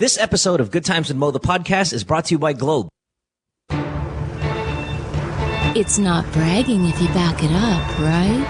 This episode of Good Times with Mo, the podcast, is brought to you by Globe. It's not bragging if you back it up, right?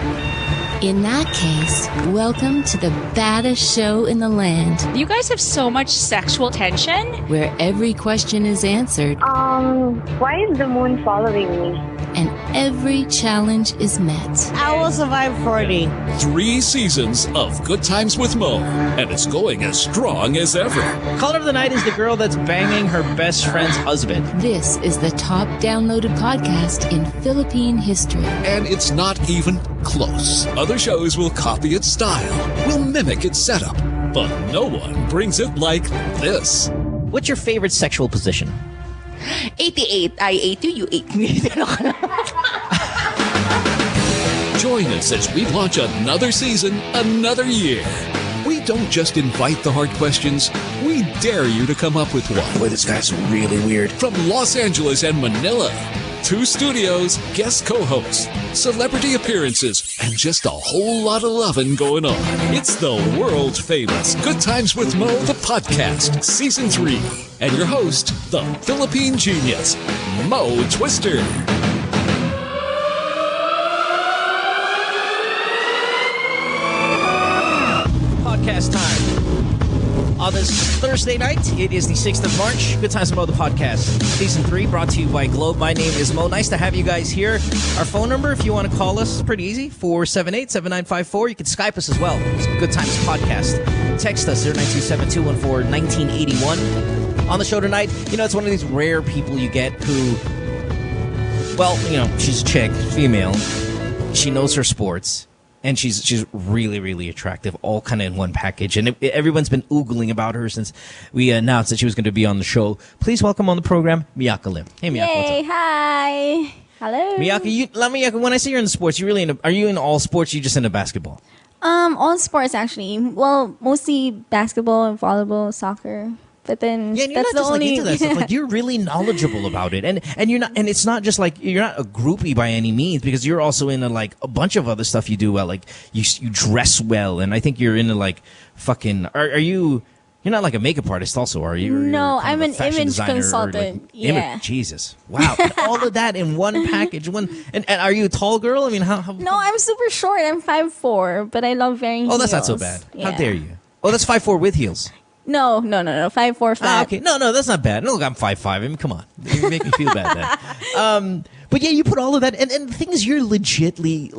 In that case, welcome to the baddest show in the land. You guys have so much sexual tension. Where every question is answered. Why is the moon following me? And every challenge is met. I will survive 40. 3 seasons of Good Times with Mo, and it's going as strong as ever. Caller of the night is the girl that's banging her best friend's husband. This is the top downloaded podcast in Philippine history. And it's not even close. Other shows will copy its style, will mimic its setup, but no one brings it like this. What's your favorite sexual position? 88. I ate you, you ate me. Join us as we launch another season, another year. We don't just invite the hard questions, we dare you to come up with one. Boy, this guy's really weird. From Los Angeles and Manila, 2 studios, guest co-hosts, celebrity appearances, and just a whole lot of loving going on. It's the world famous Good Times with Mo, the podcast, Season 3. And your host, the Philippine genius, Mo Twister. Podcast time. On this Thursday night, it is the 6th of March. Good Times with Mo, the podcast, Season 3, brought to you by Globe. My name is Mo. Nice to have you guys here. Our phone number, if you want to call us, is pretty easy, 478-7954. You can Skype us as well. It's Good Times Podcast. Text us, 092-721-1981. On the show tonight, you know, it's one of these rare people you get who, well, you know, she's a chick, female. She knows her sports. And she's really, really attractive, all kind of in one package. And everyone's been oogling about her since we announced that she was going to be on the show. Please welcome on the program, Miakka Lim. Hey, Miakka, what's up? Hi. Hello. Miakka, when I say you're in the sports, are you in all sports? Or you just into basketball? All sports actually. Well, mostly basketball and volleyball, soccer. But then yeah, and you're that's not just only... like into that stuff. Like you're really knowledgeable about it, and you're not, and it's not just like you're not a groupie by any means, because you're also into like a bunch of other stuff you do well. Like you dress well, and I think you're into like fucking. Are you? You're not like a makeup artist, also, are you? No, I'm an image consultant. Like, yeah. Jesus, wow, and all of that in one package. And are you a tall girl? I mean, how? No, I'm super short. I'm 5'4", but I love wearing heels. Oh, that's not so bad. Yeah. How dare you? Oh, that's 5'4" with heels. No, 5'4" flat. Ah, okay. No, that's not bad. No, look, I'm 5'5". I mean, come on. You make me feel bad then. But yeah, you put all of that, and the thing is, you're legitimately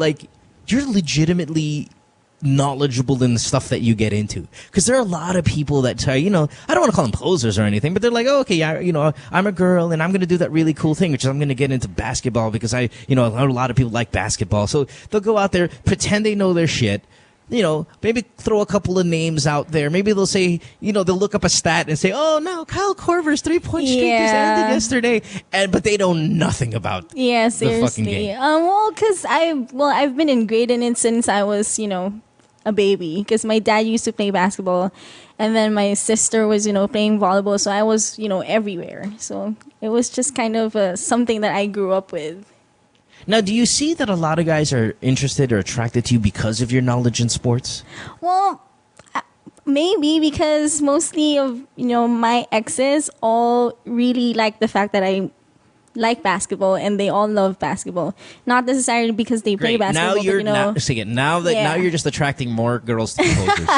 knowledgeable in the stuff that you get into. Because there are a lot of people that tell you know, I don't want to call them posers or anything, but they're like, oh, okay, yeah, you know, I'm a girl and I'm going to do that really cool thing, which is I'm going to get into basketball because a lot of people like basketball. So they'll go out there, pretend they know their shit. You know, maybe throw a couple of names out there. Maybe they'll say, you know, they'll look up a stat and say, oh, no, Kyle Korver's 3-point streak just ended yesterday. But they know nothing about the fucking game. Well, because I've been ingrained in it since I was, you know, a baby. Because my dad used to play basketball. And then my sister was, you know, playing volleyball. So I was, you know, everywhere. So it was just kind of something that I grew up with. Now, do you see that a lot of guys are interested or attracted to you because of your knowledge in sports? Well, maybe because mostly of, you know, my exes all really like the fact that I like basketball and they all love basketball. Not necessarily because they play basketball. Now you're just attracting more girls to the posers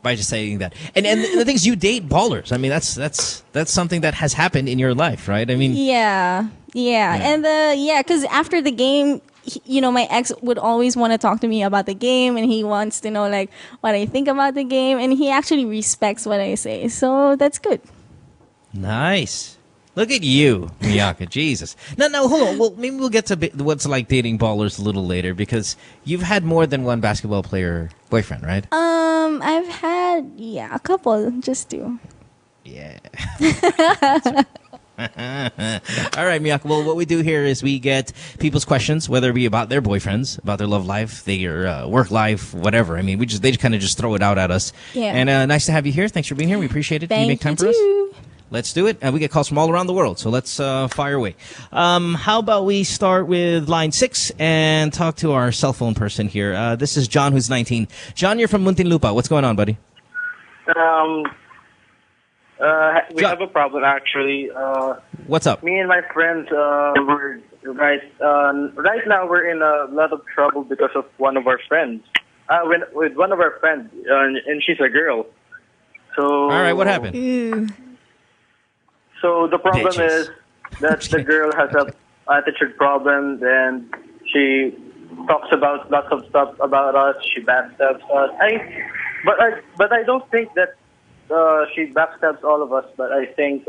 by just saying that. And the thing is, you date ballers. I mean, that's something that has happened in your life, right? I mean, yeah. And because after the game, you know, my ex would always want to talk to me about the game, and he wants to know like what I think about the game, and he actually respects what I say. So that's good. Nice. Look at you, Miakka. Jesus. No, hold on. Well, maybe we'll get to what's like dating ballers a little later, because you've had more than one basketball player boyfriend, right? I've had a couple, just 2. Yeah. All right, Miakka. Well, what we do here is we get people's questions, whether it be about their boyfriends, about their love life, their work life, whatever. I mean, they kind of just throw it out at us. Yeah. And nice to have you here. Thanks for being here. We appreciate it. Can you make time for us? Let's do it. We get calls from all around the world, so let's fire away. How about we start with line 6 and talk to our cell phone person here. This is John, who's 19. John, you're from Muntinlupa. What's going on, buddy? We have a problem actually. What's up? Me and my friends were right now we're in a lot of trouble because of one of our friends. With one of our friends, and she's a girl. So All right, what happened? Ew. So the problem Bitches. is that the girl has a attitude problem, and she talks about lots of stuff about us. She backstabs us. But I don't think that she backstabs all of us. But I think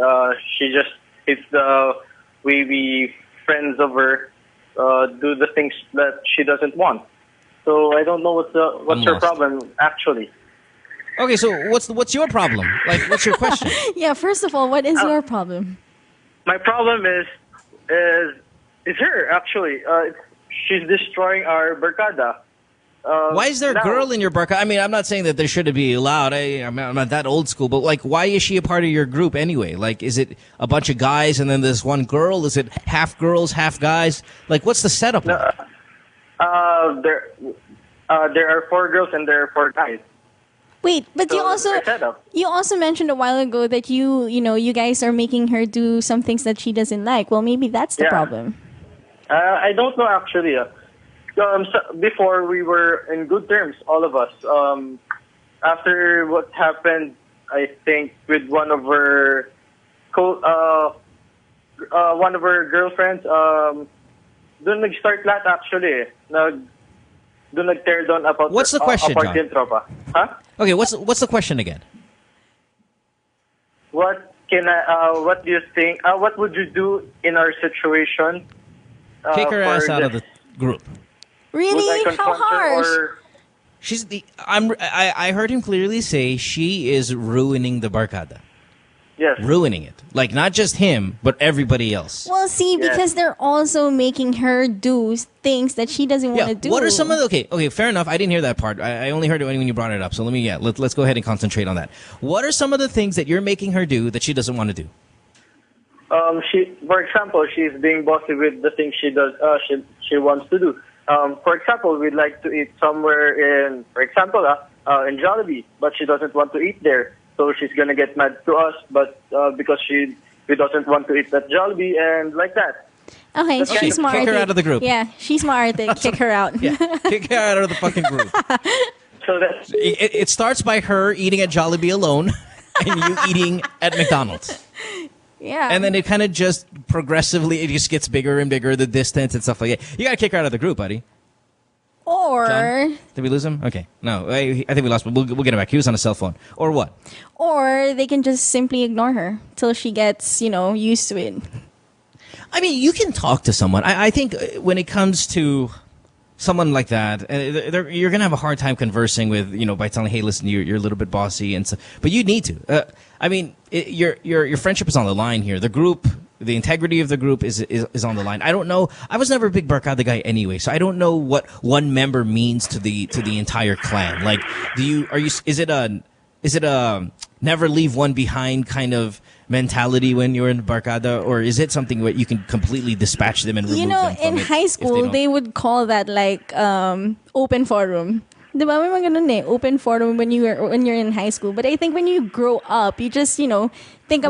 she just it's the way we friends of her do the things that she doesn't want. So I don't know what's her problem actually. Okay, so what's your problem? Like, what's your question? Yeah, first of all, what is your problem? My problem is her actually. She's destroying our barkada. Why is there a girl in your barca? I mean, I'm not saying that there shouldn't be allowed. I'm not that old school, but like, why is she a part of your group anyway? Like, is it a bunch of guys and then there's one girl? Is it half girls, half guys? Like, what's the setup? There are 4 girls and there are 4 guys. Wait, but So you also mentioned a while ago that you guys are making her do some things that she doesn't like. Well, maybe that's the problem. I don't know actually. Before we were in good terms, all of us. After what happened, I think with one of her girlfriends, doon nag-start lahat actually. Doon nag-tear down about What's the question, apart John? yung tropa. Huh? Okay, what's the question again? What do you think? What would you do in our situation? Kick her ass out of the group. Really? Would I How confront her harsh? or- She's the. I heard him clearly say she is ruining the barkada. Yes. Ruining it. Like, not just him, but everybody else. Well, see, because they're also making her do things that she doesn't want to do. What are some of the... Okay, fair enough. I didn't hear that part. I only heard it when you brought it up. So let's go ahead and concentrate on that. What are some of the things that you're making her do that she doesn't want to do? For example, she's being bossy with the things she does. She wants to do. For example, we'd like to eat somewhere in Jollibee, but she doesn't want to eat there. So she's gonna get mad to us, but because we doesn't want to eat at Jollibee and like that. Okay, Okay, she's smart. kick her out of the group. Yeah, she's smart. Kick her out. Yeah, kick her out of the fucking group. So that's It starts by her eating at Jollibee alone and you eating at McDonald's. Yeah. And then it kind of just progressively, it just gets bigger and bigger, the distance and stuff like that. You got to kick her out of the group, buddy. Or John? Did we lose him? Okay. No, I think we lost, but we'll get him back. He was on a cell phone. Or what? or they can just simply ignore her till she gets, used to it. I mean, you can talk to someone. I think when it comes to someone like that, you're going to have a hard time conversing with, by telling, hey, listen, you're a little bit bossy. And so, but you need to. I mean, your friendship is on the line here. The group, the integrity of the group is on the line. I don't know. I was never a big barkada guy anyway, so I don't know what one member means to the entire clan. Like, is it a never leave one behind kind of mentality when you're in barkada, or is it something where you can completely dispatch them and remove them from in it high school, they would call that like open forum. Diba? May mga ganun eh, open forum when you're in high school. But I think when you grow up, you just, think Well,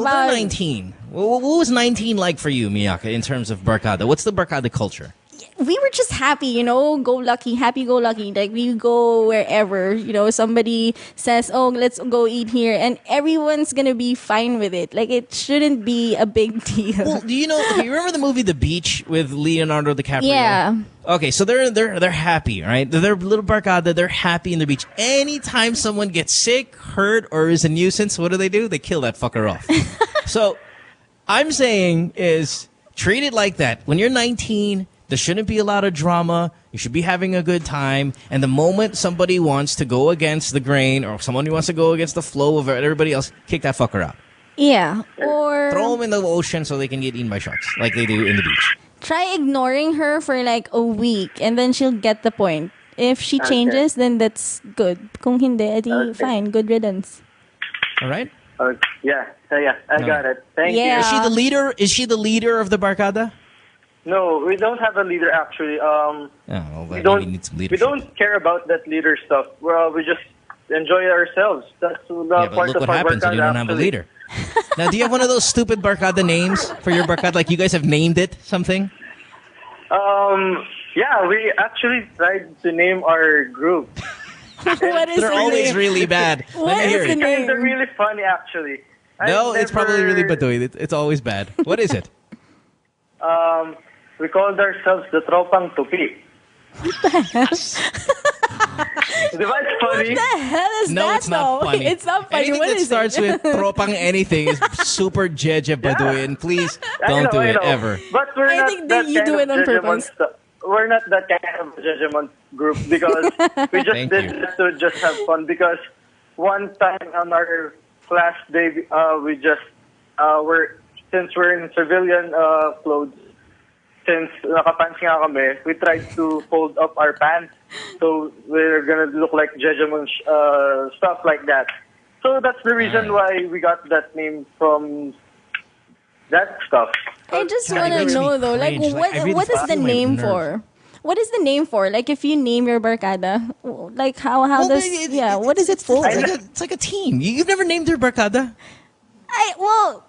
about... they're 19. What was 19 like for you, Miakka, in terms of barkada? What's the barkada culture? We were just happy, go lucky, happy go lucky. Like we go wherever, somebody says, oh, let's go eat here. And everyone's going to be fine with it. Like it shouldn't be a big deal. Well, do you remember the movie The Beach with Leonardo DiCaprio? Yeah. Okay, so they're happy, right? They're little barkada, they're happy in the beach. Anytime someone gets sick, hurt, or is a nuisance, what do? They kill that fucker off. So, I'm saying is treat it like that. When you're 19, there shouldn't be a lot of drama. You should be having a good time. And the moment somebody wants to go against the grain or someone who wants to go against the flow of everybody else, kick that fucker out. Yeah. Or throw them in the ocean so they can get eaten by sharks like they do in the beach. Try ignoring her for like a week and then she'll get the point. If she changes, then that's good. Kung hindi, edi fine. Good riddance. All right? Yeah. I got it. Thank you. Is she the leader? Is she the leader of the barkada? No, we don't have a leader actually. We don't care about that leader stuff. Well, we just enjoy ourselves. That's the Yeah, but part look of what our happens when barkada, you don't have a actually. leader. Now, do you have one of those stupid barkada names for your barkada? Like you guys have named it something? Yeah, we actually tried to name our group. What is They're the always name? really bad. What Let me is hear the it. name? They're really funny, actually. No, it's probably really bad. baduy. It's always bad. What is it? We called ourselves the Tropang Tupi. Diba it's funny? What the hell is No, that? it's not though? funny. It's not funny. Anything What that is starts it? with tropang anything is super jeje baduy, and please don't do it ever. But we're I not think that that you kind do of it on judgment purpose. We're not that kind of judgment group because we just Thank did you. this to just have fun. Because one time on our class day, we just since we're in civilian clothes, since nakapants nga kami, we tried to fold up our pants. So we're gonna look like Jejemon, stuff like that. So that's the reason why we got that name from that stuff. I just God, it want to makes me know though, like cringe. Like, I really what is the feel my name nerve. for? What is the name for? Like if you name your barkada, like how Well, does what is it for? It's like a team. You've never named your barkada? Well,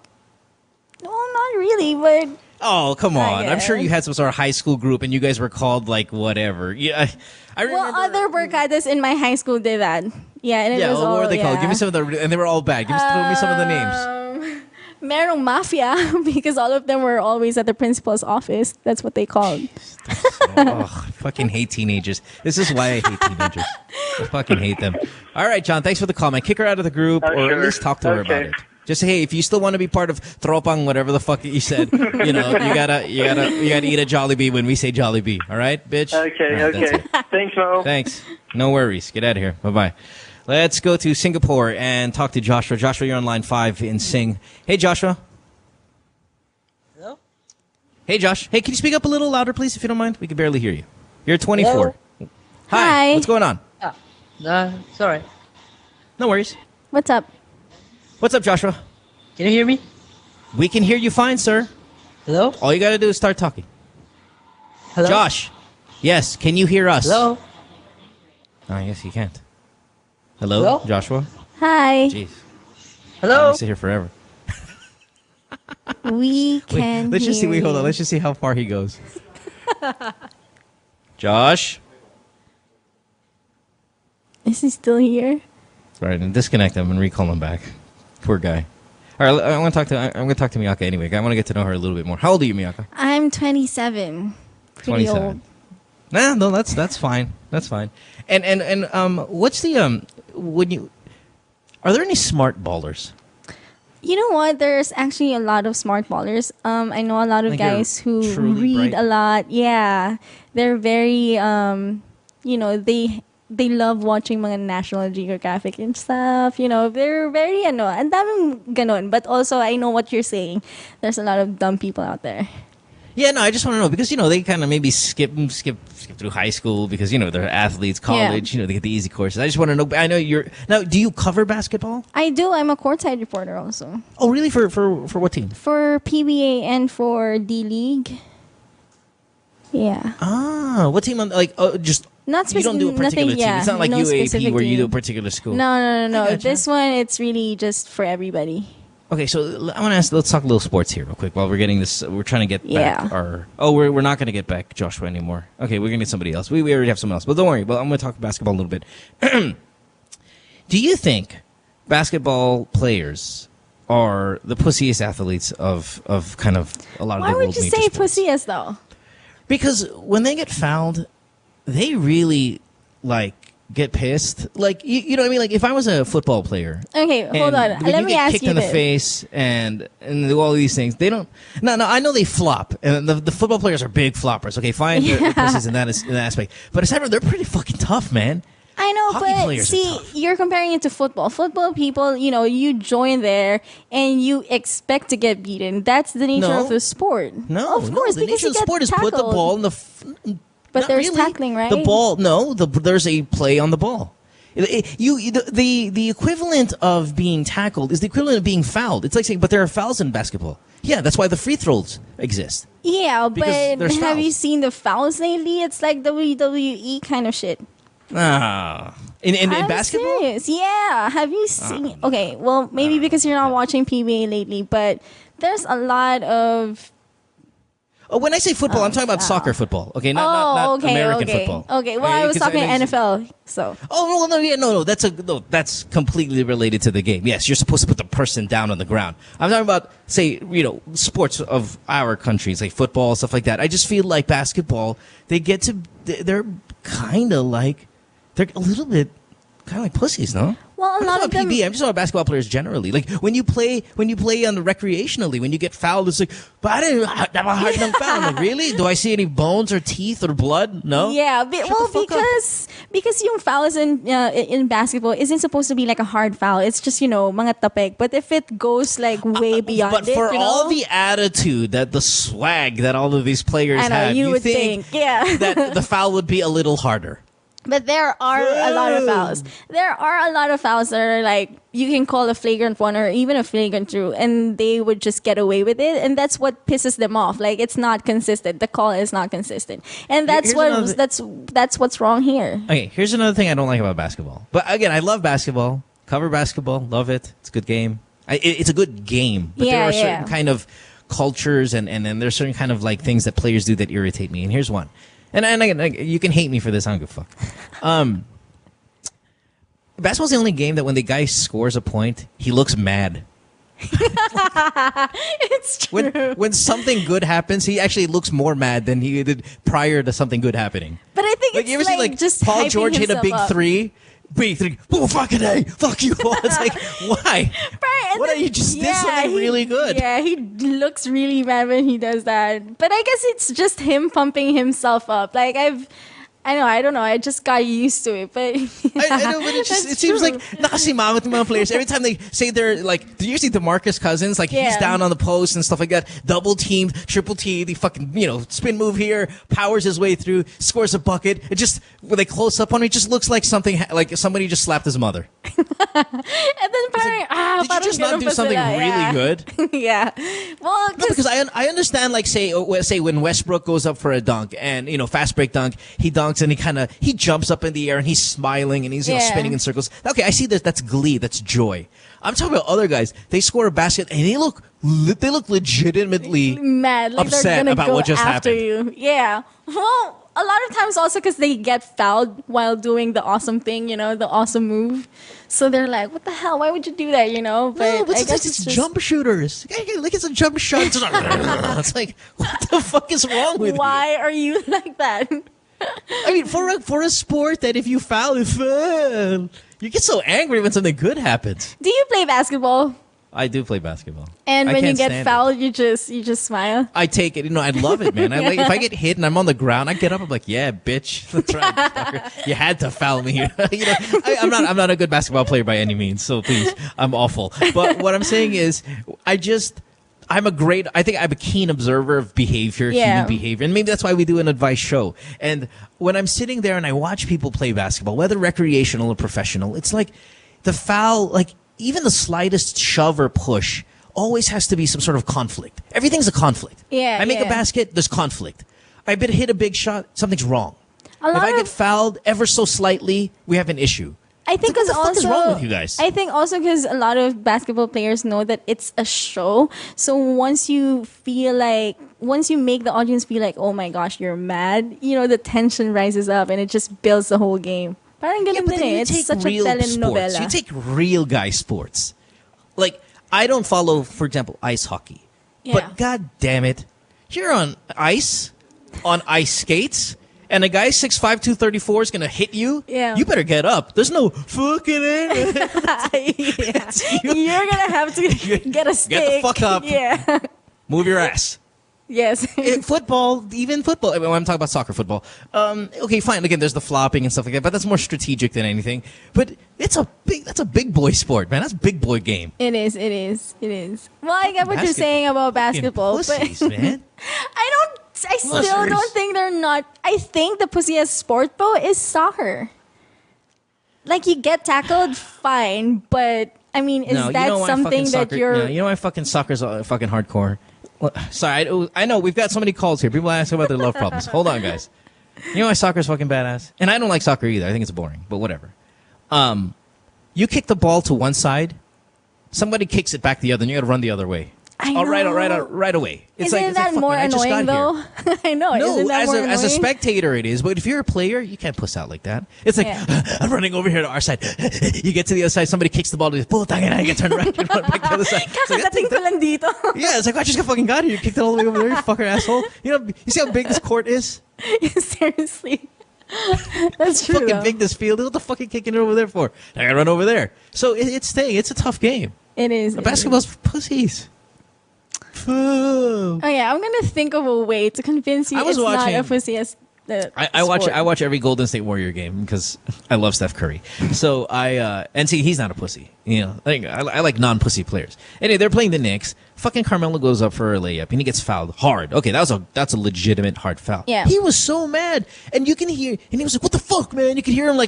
not really, but Oh, come on. I'm sure guess. you had some sort of high school group and you guys were called like whatever. Yeah, I remember. well, other barkadas in my high school did that. Yeah, and it yeah, was what all, were they called? Give me some of the, and they were all bad. Give me some of the names. Merong Mafia, because all of them were always at the principal's office. That's what they called. I fucking hate teenagers. This is why I hate teenagers. I fucking hate them. All right, John, thanks for the comment. Kick her out of the group, or Sure. at least talk to her about Okay. it. Just say, hey, if you still want to be part of Tropang, whatever the fuck you said, you gotta eat a Jollibee when we say Jollibee. All right, bitch. Okay, All right, that's okay. it. Thanks, Mo. Thanks. No worries. Get out of here. Bye bye. Let's go to Singapore and talk to Joshua. Joshua, you're on line 5 in Sing. Hey, Joshua. Hello? Hey, Josh. Hey, can you speak up a little louder, please, if you don't mind? We can barely hear you. You're 24. Hi. What's going on? It's alright. No worries. What's up? What's up, Joshua? Can you hear me? We can hear you fine, sir. Hello? All you got to do is start talking. Hello? Josh. Yes, can you hear us? Hello? Oh, I guess you can't. Hello, Hello? Joshua? Hi. Jeez. I'm Hello? going to sit here forever. We can. Let's just see. hear Wait, hold on. you. Let's just see how far he goes. Josh? Is he still here? All right, and disconnect him and recall him back. Poor guy. All right, I'm going to talk to Miakka anyway. I want to get to know her a little bit more. How old are you, Miakka? I'm 27. Pretty 27. old. No, that's fine. That's fine. And what's the when you are there any smart ballers? You know what? There's actually a lot of smart ballers. I know a lot of Like they're guys who truly read bright? a lot. Yeah, they're very they love watching mga National Geographic and stuff. They're very and daming ganon. But also, I know what you're saying. There's a lot of dumb people out there. Yeah, no, I just want to know because they kind of maybe skip through high school because they're athletes, college. They get the easy courses. I just want to know. I know you're now. Do you cover basketball? I do. I'm a courtside reporter also Oh, really? For what team? for PBA and for D League. Yeah. Ah, what team? Just Not you don't do a specific- particular nothing, team. yeah, It's not like no UAP specific where you do a team. particular school. No. I gotcha. This one, it's really just for everybody. Okay, so I want to ask. Let's talk a little sports here, real quick. While we're getting this, we're trying to get back Yeah. our. Oh, we're not going to get back Joshua anymore. Okay, we're going to get somebody else. We already have someone else, but don't worry. But I'm going to talk basketball a little bit. Do you think basketball players are the pussiest athletes of kind of a lot of Why the would world's you major say sports? pussiest though? Because when they get fouled, they really get pissed. Like you know what I mean? Like if I was a football player. Okay, hold on. When Let you me get ask kicked you in the this. face and do all these things. They don't. No. I know they flop, and the football players are big floppers. Okay, fine, they're pussies in that aspect. But aside from they're pretty fucking tough, man. I know, Hockey but players are see, tough. you're comparing it to football. Football people, you join there and you expect to get beaten. That's the nature No. of the sport. No, of course, the because nature you of the get sport is put the tackled. ball in the. But Not there's really. tackling, right? The ball, no. There's a play on the ball. The equivalent of being tackled is the equivalent of being fouled. It's like saying, but there are fouls in basketball. Yeah, that's why the free throws exist. Yeah, Because but there's have you fouls. seen the fouls lately? It's like WWE kind of shit. In I'm basketball? serious. Yeah. Have you seen? Okay. Well, maybe because you're not watching PBA lately, but there's a lot of. Oh, when I say football, I'm talking about soccer football. Okay, not okay, American okay. football. Okay. Well, I was 'cause talking know you- NFL. So. Oh no! That's completely related to the game. Yes, you're supposed to put the person down on the ground. I'm talking about, say, sports of our countries, like football, stuff like that. I just feel like basketball, they're kind of like, they're a little bit kind of like pussies, no? Well, a lot of them. PB. I'm just talking about basketball players generally. Like when you play on the recreationally, when you get fouled, it's like, but I didn't have a hard enough foul. I'm like, really? Do I see any bones or teeth or blood? No. Yeah, because yung fouls in basketball isn't supposed to be like a hard foul. It's just mga tapek. But if it goes like way beyond but for all the attitude, the swag that all of these players I know, have, you would think yeah. that the foul would be a little harder. But there are a lot of fouls. There are a lot of fouls that are like you can call a flagrant one or even a flagrant two, and they would just get away with it, and that's what pisses them off. Like it's not consistent. The call is not consistent, and that's what's wrong here. Okay, here's another thing I don't like about basketball. But again, I love basketball. Cover basketball, love it. It's a good game. It's a good game. But there are certain kind of cultures and then there's certain kind of like things that players do that irritate me. And here's one. And you can hate me for this. I don't give a fuck. Basketball's the only game that when the guy scores a point, he looks mad. It's true. When something good happens, he actually looks more mad than he did prior to something good happening. But I think like, it's you ever see like just Paul George hit a big up. three? Big three. Oh, fucking A. Fuck you. It's like, why? Right, What are you just did something really good? Yeah, he looks really mad when he does that. But I guess it's just him pumping himself up. Like I don't know. I just got used to it, but I know, but it seems like nakasimangot ng mga players. Every time they say they're like, usually DeMarcus Cousins, like he's down on the post and stuff like that, double teamed, triple teamed, he fucking spin move here, powers his way through, scores a bucket. It just when they close up on him, it just looks like something like somebody just slapped his mother. And then parang, did you just not do something really good? Yeah. Well, no, because I understand, like say when Westbrook goes up for a dunk and fast break dunk, he dunks and he jumps up in the air and he's smiling and he's spinning in circles. Okay, I see that. That's glee. That's joy. I'm talking about other guys. They score a basket and they look legitimately mad, like upset they're gonna about go what just after happened. You. Yeah. Well, a lot of times also because they get fouled while doing the awesome thing, the awesome move. So they're like, "What the hell? Why would you do that?" But no, but I guess it's jump shooters. Like it's a jump shot. It's like, what the fuck is wrong with you? Why are you like that? I mean, for a sport that if you foul, you get so angry when something good happens. Do you play basketball? I do play basketball. And when you get fouled, it. you just smile. I take it. I love it, man. If I get hit and I'm on the ground, I get up. I'm like, yeah, bitch. That's right. Fucker. You had to foul me. I'm not a good basketball player by any means. So please, I'm awful. But what I'm saying is, I think I'm a keen observer of behavior, human behavior. And maybe that's why we do an advice show. And when I'm sitting there and I watch people play basketball, whether recreational or professional, it's like the foul, like even the slightest shove or push always has to be some sort of conflict. Everything's a conflict. Yeah. I make a basket, there's conflict. I hit a big shot, something's wrong. If I get fouled ever so slightly, we have an issue. I think what the fuck is wrong with you guys? I think also because a lot of basketball players know that it's a show. So once you make the audience feel like, oh my gosh, you're mad, the tension rises up and it just builds the whole game. Parang ganun din eh. It's such a telenovela. Sports. You take real guy sports. Like, I don't follow, for example, ice hockey. Yeah. But god damn it, you're on ice skates, and a guy 6'5", 234 is going to hit you, you better get up. There's no fucking You're going to have to get a stick. Get the fuck up. Yeah. Move your ass. Yes. Football, even football. When I'm talking about soccer football. Okay, fine. Again, there's the flopping and stuff like that, but that's more strategic than anything. But that's a big boy sport, man. That's a big boy game. It is. Well, I get what you're saying about basketball. Pussies, but man. I still don't think they're not. I think the pussiest sport, though, is soccer. Like, you get tackled, fine, but, I mean, is that something that you're... you know why fucking soccer's fucking hardcore? Well, sorry, I know we've got so many calls here. People ask about their love problems. Hold on, guys. You know why soccer's fucking badass? And I don't like soccer either. I think it's boring, but whatever. You kick the ball to one side, somebody kicks it back the other, and you got to run the other way. I know. Right away. Isn't that more annoying though? I know. No, isn't that more as a annoying? spectator it is, but if you're a player, you can't puss out like that. It's like, I'm running over here to our side. You get to the other side, somebody kicks the ball to this, puta, I get turned around and run back to the other side. It's like, Kakadating ko lang dito. yeah, it's like, I just got fucking got here. You kicked it all the way over there, you fucker asshole. You know, you see how big this court is? Seriously. That's true. Fucking though. big this field. What the fuck are you kicking it over there for? I gotta run over there. So it's staying. It's a tough game. It is. Basketball's for pussies. Oh yeah, I'm gonna think of a way to convince you I was it's watching- not a pussy as the I watch sport. every Golden State Warrior game because I love Steph Curry. So and see, he's not a pussy. You know, I like non-pussy players. Anyway, they're playing the Knicks. Fucking Carmelo goes up for a layup and he gets fouled hard. Okay, that's a legitimate hard foul. Yeah. He was so mad, and you can hear, and he was like, "What the fuck, man?" You can hear him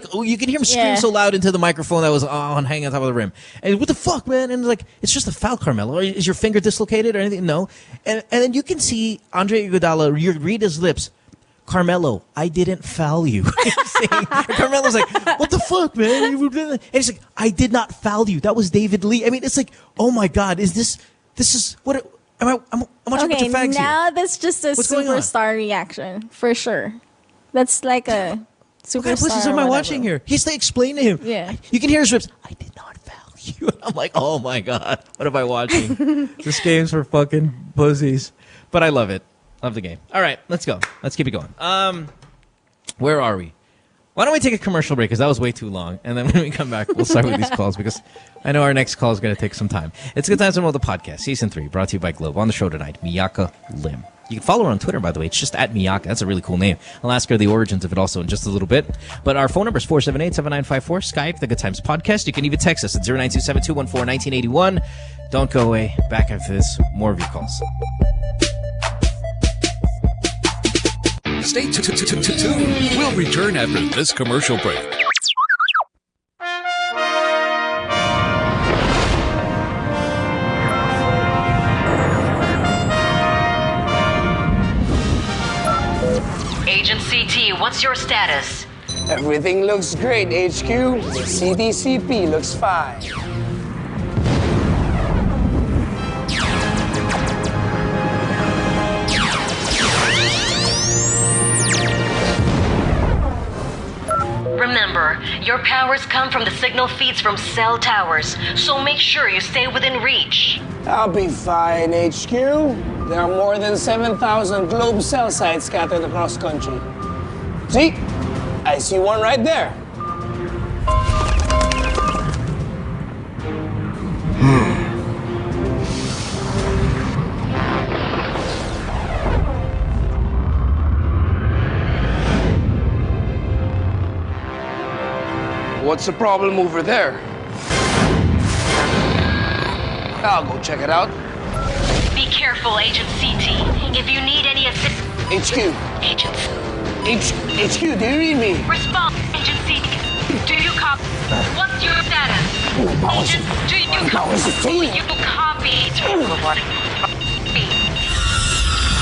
scream Yeah. so loud into the microphone that was hanging on top of the rim. And what the fuck, man? And like, it's just a foul, Carmelo. Is your finger dislocated or anything? No. And then you can see Andre Iguodala read his lips. Carmelo, I didn't foul you. Carmelo's like, what the fuck, man? And he's like, I did not foul you. That was David Lee. I mean, it's like, oh my God, this is what I'm watching a bunch Okay, of fags now here. that's just a What's going on? superstar reaction for sure. That's like a superstar. What kind of pussies am I or watching whatever. here? He's like explaining to him. Yeah. You can hear his lips. I did not foul you. I'm like, oh my God, what am I watching? This game's for fucking pussies. But I love it. Love the game. All right, let's go. Let's keep it going. Where are we? Why don't we take a commercial break, because that was way too long. And then when we come back, we'll start with these calls, because I know our next call is going to take some time. It's Good Times on the Podcast, Season 3, brought to you by Globe. On the show tonight, Miakka Lim. You can follow her on Twitter, by the way. It's just at Miakka. That's a really cool name. I'll ask her the origins of it also in just a little bit. But our phone number is 478-7954. Skype, The Good Times Podcast. You can even text us at 092-721-1981. Don't go away. Back after this, more of your calls. Stay tuned. We'll return after this commercial break. Agent CT, what's your status? Everything looks great, HQ. The CDCP looks fine. Remember, your powers come from the signal feeds from cell towers, so make sure you stay within reach. I'll be fine, HQ. There are more than 7,000 globe cell sites scattered across country. See? I see one right there. What's the problem over there? I'll go check it out. Be careful, Agent CT. If you need any assistance... HQ. Agent... HQ, do you read me? Respond, Agent CT. Do you copy? What's your status? Agent, do you copy? Do you copy?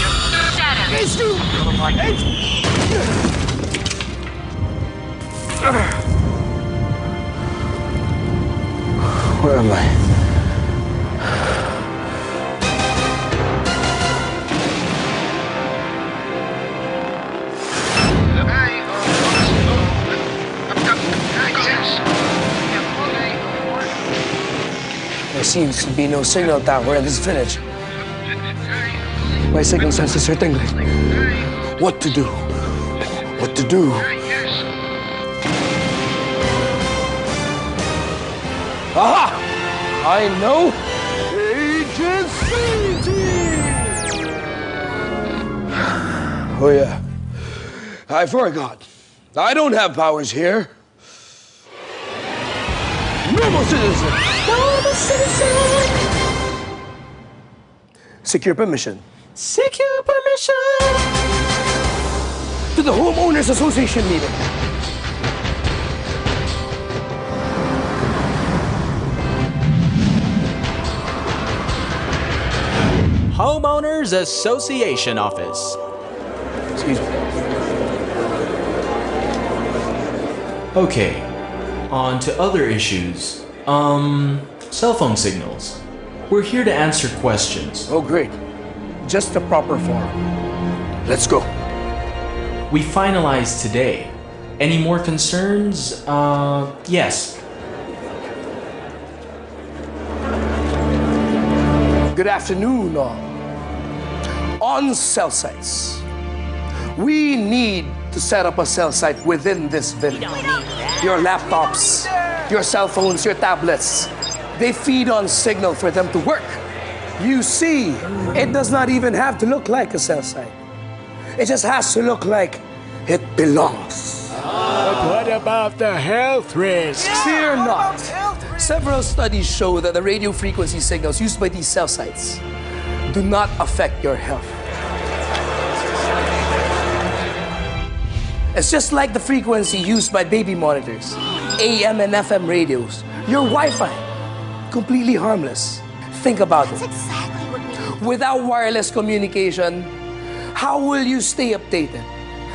Your status. Where am I? There seems to be no signal tower in this village. My signal senses are tingling. What to do? What to do? Aha! I know! Agent CT! Oh yeah. I forgot. I don't have powers here. Normal citizen! Normal citizen! Secure permission. Secure permission! To the Homeowners Association meeting. Homeowners Association office. Excuse me. Okay, on to other issues. Cell phone signals. We're here to answer questions. Oh, great. Just the proper form. Let's go. We finalized today. Any more concerns? Yes. Good afternoon, all. On cell sites, we need to set up a cell site within this village. Your laptops, your cell phones, your tablets, they feed on signal for them to work. You see, it does not even have to look like a cell site. It just has to look like it belongs. But what about the health risks? Fear not. Several studies show that the radio frequency signals used by these cell sites do not affect your health. It's just like the frequency used by baby monitors, AM and FM radios, your Wi-Fi, completely harmless. Think about it. Exactly what we need. Without wireless communication, how will you stay updated?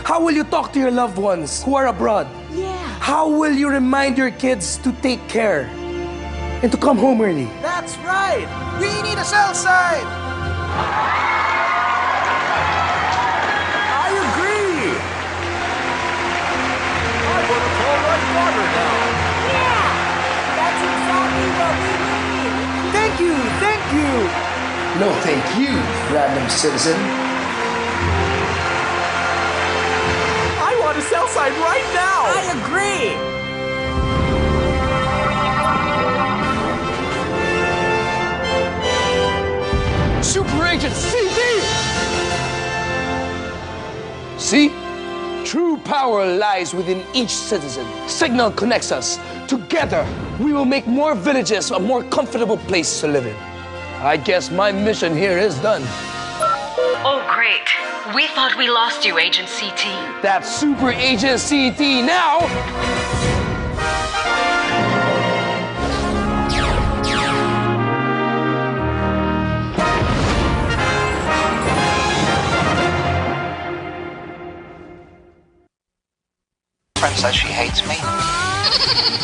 How will you talk to your loved ones who are abroad? Yeah. How will you remind your kids to take care and to come home early? That's right. We need a cell site. I agree. I want to call my father now. Yeah. That's exactly what we need. Thank you. Thank you. No, thank you, random citizen. I want a cell site right now. I agree. Super Agent CD! See? True power lies within each citizen. Signal connects us. Together, we will make more villages a more comfortable place to live in. I guess my mission here is done. Oh, great. We thought we lost you, Agent CT. That's Super Agent CT now! Friend says she hates me.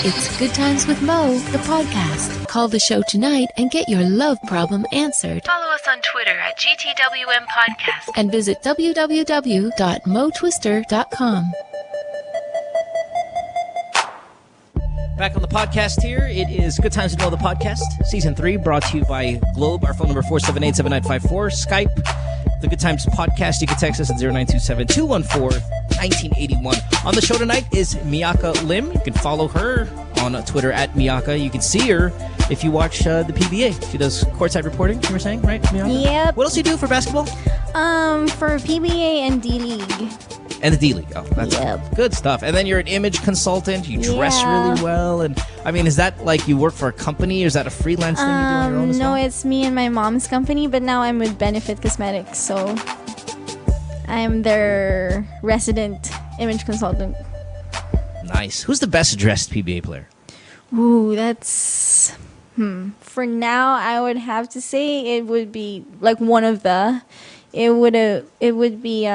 It's Good Times with Mo, the podcast. Call the show tonight and get your love problem answered. Follow us on Twitter at GTWM Podcast. And visit www.motwister.com. Back on the podcast here. It is Good Times with Mo, the podcast. Season 3, brought to you by Globe. Our phone number 478-7954. Skype, the Good Times podcast. You can text us at 0927-214-1981. On the show tonight is Miakka Lim. You can follow her on Twitter at Miakka. You can see her if you watch the PBA. She does courtside reporting, you were saying, right, Miakka? Yep. What else do you do for basketball? For PBA and D-League. And the D-League. Oh, that's good stuff. And then you're an image consultant. You dress really well. And I mean, is that like you work for a company or is that a freelance thing you do on your own as No, well? it's me and my mom's company, but now I'm with Benefit Cosmetics, so I'm their resident image consultant. Nice. Who's the best dressed PBA player? Ooh, that's for now I would have to say it would be like one of the it would be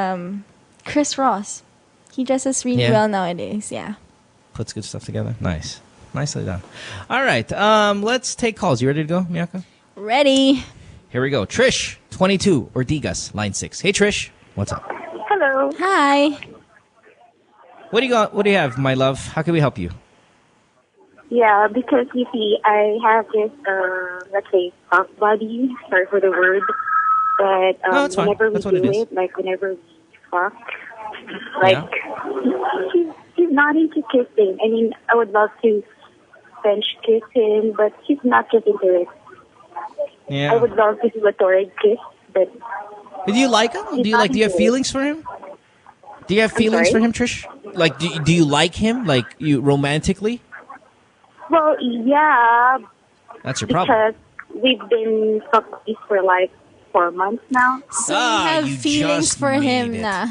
Chris Ross. He dresses really well nowadays, yeah. Puts good stuff together. Nice. Nicely done. All right. Let's take calls. You ready to go, Miakka? Ready. Here we go. Trish, 22, or Digas, line 6. Hey, Trish. What's up? Hello. Hi. What do you got? What do you have, my love? How can we help you? Yeah, because you see, I have this, let's say, fuck buddy. Sorry for the word. But No, it's fine. whenever That's we what it do is. it, like whenever we fuck, like, he's not into kissing. I mean, I would love to French kiss him, but he's not just into it. Yeah. I would love to do a torrid kiss, but Do you like him? Do you have feelings for him? Do you have feelings for him, Trish? Like, do you like him? Like, you romantically? well, yeah, That's your problem. because we've been fuck buddies for like 4 months now. So you have feelings just for him made it. na.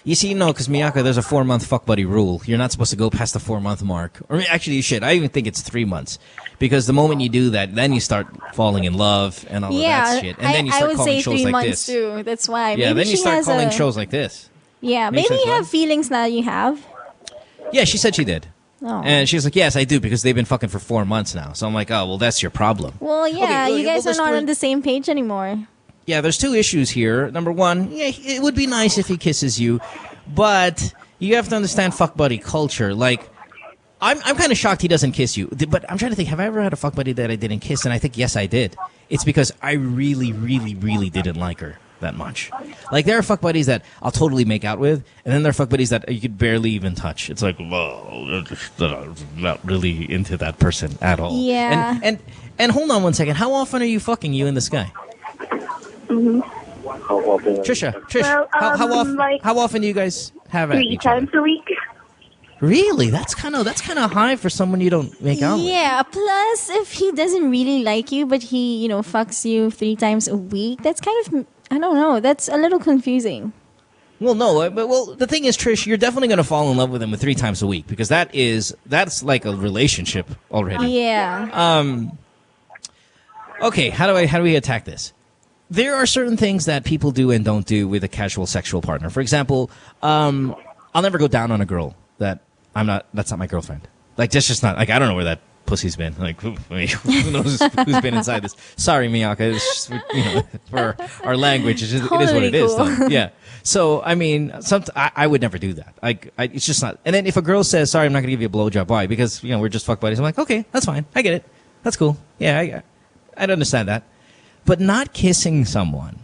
You see, no, because Miakka, there's a 4-month fuck buddy rule. You're not supposed to go past the 4-month mark. Or actually, you should. I even think it's 3 months. Because the moment you do that, then you start falling in love and all of that shit. And then you I start would calling say shows 3 like months this. too. That's why. Yeah, maybe then you she start has calling shows like this. Yeah, Makes maybe sense, you right? have feelings now. You have. Yeah, she said she did. Oh. And she's like, yes, I do, because they've been fucking for 4 months now. So I'm like, oh, well, that's your problem. Well, yeah, Okay, you guys well, are not on the same page anymore. Yeah, there's two issues here. Number one, yeah, it would be nice if he kisses you, but you have to understand fuck buddy culture. Like, I'm kind of shocked he doesn't kiss you. But I'm trying to think, have I ever had a fuck buddy that I didn't kiss? And I think, yes, I did. It's because I really, really, really didn't like her that much. Like, there are fuck buddies that I'll totally make out with, and then there are fuck buddies that you could barely even touch. It's like, well, I'm not really into that person at all. Yeah. And hold on one second. How often are you fucking you and this guy? Trisha, Well, how often do you guys have at 3 each other? times a week. Really? That's kind of high for someone you don't make out with. Yeah, plus if he doesn't really like you, but he, fucks you 3 times a week, that's kind of, I don't know, that's a little confusing. Well, no, but the thing is, Trish, you're definitely going to fall in love with him 3 times a week, because that's like a relationship already. Yeah. Okay, how do we attack this? There are certain things that people do and don't do with a casual sexual partner. For example, I'll never go down on a girl that's not my girlfriend. Like, that's just not, like, I don't know where that pussy's been. Like, who knows who's been inside this? Sorry, Miakka. It's just, for our language, it is what it is. Though. Yeah. So, I mean, I would never do that. It's just not. And then if a girl says, sorry, I'm not going to give you a blowjob, why? Because, we're just fuck buddies. I'm like, okay, that's fine. I get it. That's cool. Yeah, I'd understand that. But not kissing someone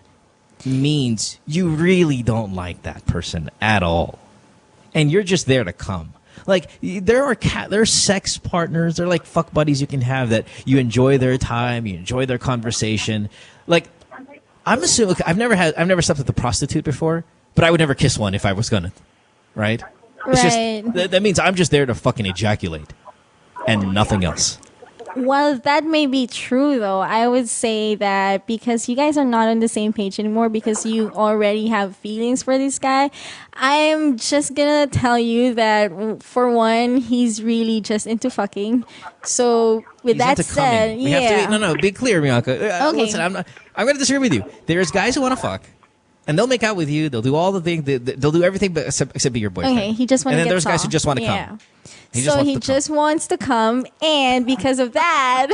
means you really don't like that person at all. And you're just there to come. Like, there are sex partners, they're like fuck buddies you can have that you enjoy their time, you enjoy their conversation. Like, I'm assuming, I've never slept with a prostitute before, but I would never kiss one if I was gonna, right? It's just, that means I'm just there to fucking ejaculate and nothing else. Well, that may be true, though. I would say that because you guys are not on the same page anymore, because you already have feelings for this guy, I'm just gonna tell you that, for one, he's really just into fucking. So, with that said, we have to be clear, Miakka. Okay. Listen, I'm gonna disagree with you. There's guys who want to fuck, and they'll make out with you. They'll do all the things. They'll do everything except be your boyfriend. Okay, he just wants to get And then there's guys who some. just want to come. He just wants to come, and because of that,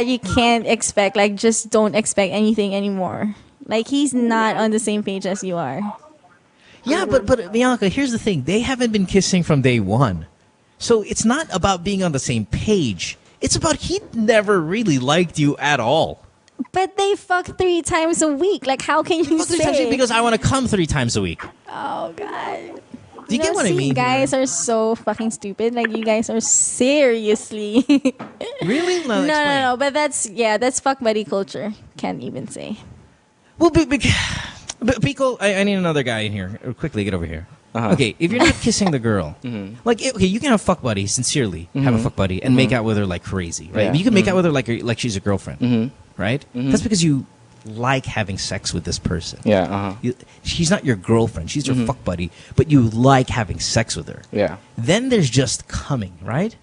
you can't expect, like, just don't expect anything anymore. Like, he's not on the same page as you are. Yeah, but Miakka, here's the thing. They haven't been kissing from day one. So it's not about being on the same page. It's about he never really liked you at all. But they fuck 3 times a week. Like, how can you say? 3 times a week because I want to come 3 times a week. Oh, God. Do you get what I mean? Guys are so fucking stupid. Like, you guys are seriously. Really? No. But that's fuck buddy culture. Can't even say. Well, but Pico, I need another guy in here. Quickly, get over here. Okay, if you're not kissing the girl, like, okay, you can have a fuck buddy, sincerely have a fuck buddy, and make out with her like crazy, right? Yeah. You can make out with her like she's a girlfriend, right? That's because you like having sex with this person. Yeah. She's not your girlfriend; she's your fuck buddy, but you like having sex with her. Yeah. Then there's just coming, right?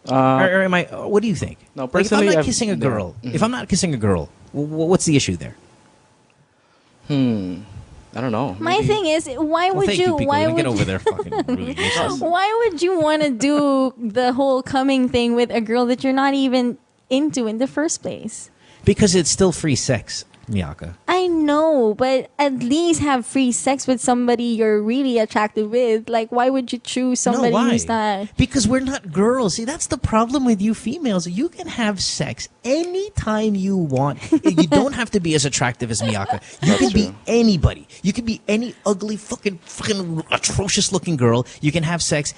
Or am I? What do you think? No, Like, if I'm personally, not kissing a girl, if I'm not kissing a girl, what's the issue there? I don't know. My thing is, why would thank you? Pico. Why Then would get over there? Fucking really useless. Why would you want to do the whole coming thing with a girl that you're not even into in the first place? Because it's still free sex, Miakka. I know, but at least have free sex with somebody you're really attracted with. Like, why would you choose somebody why? who's not? Because we're not girls. See, that's the problem with you females. You can have sex anytime you want. You don't have to be as attractive as Miakka. You can be anybody. You can be any ugly, fucking atrocious looking girl. You can have sex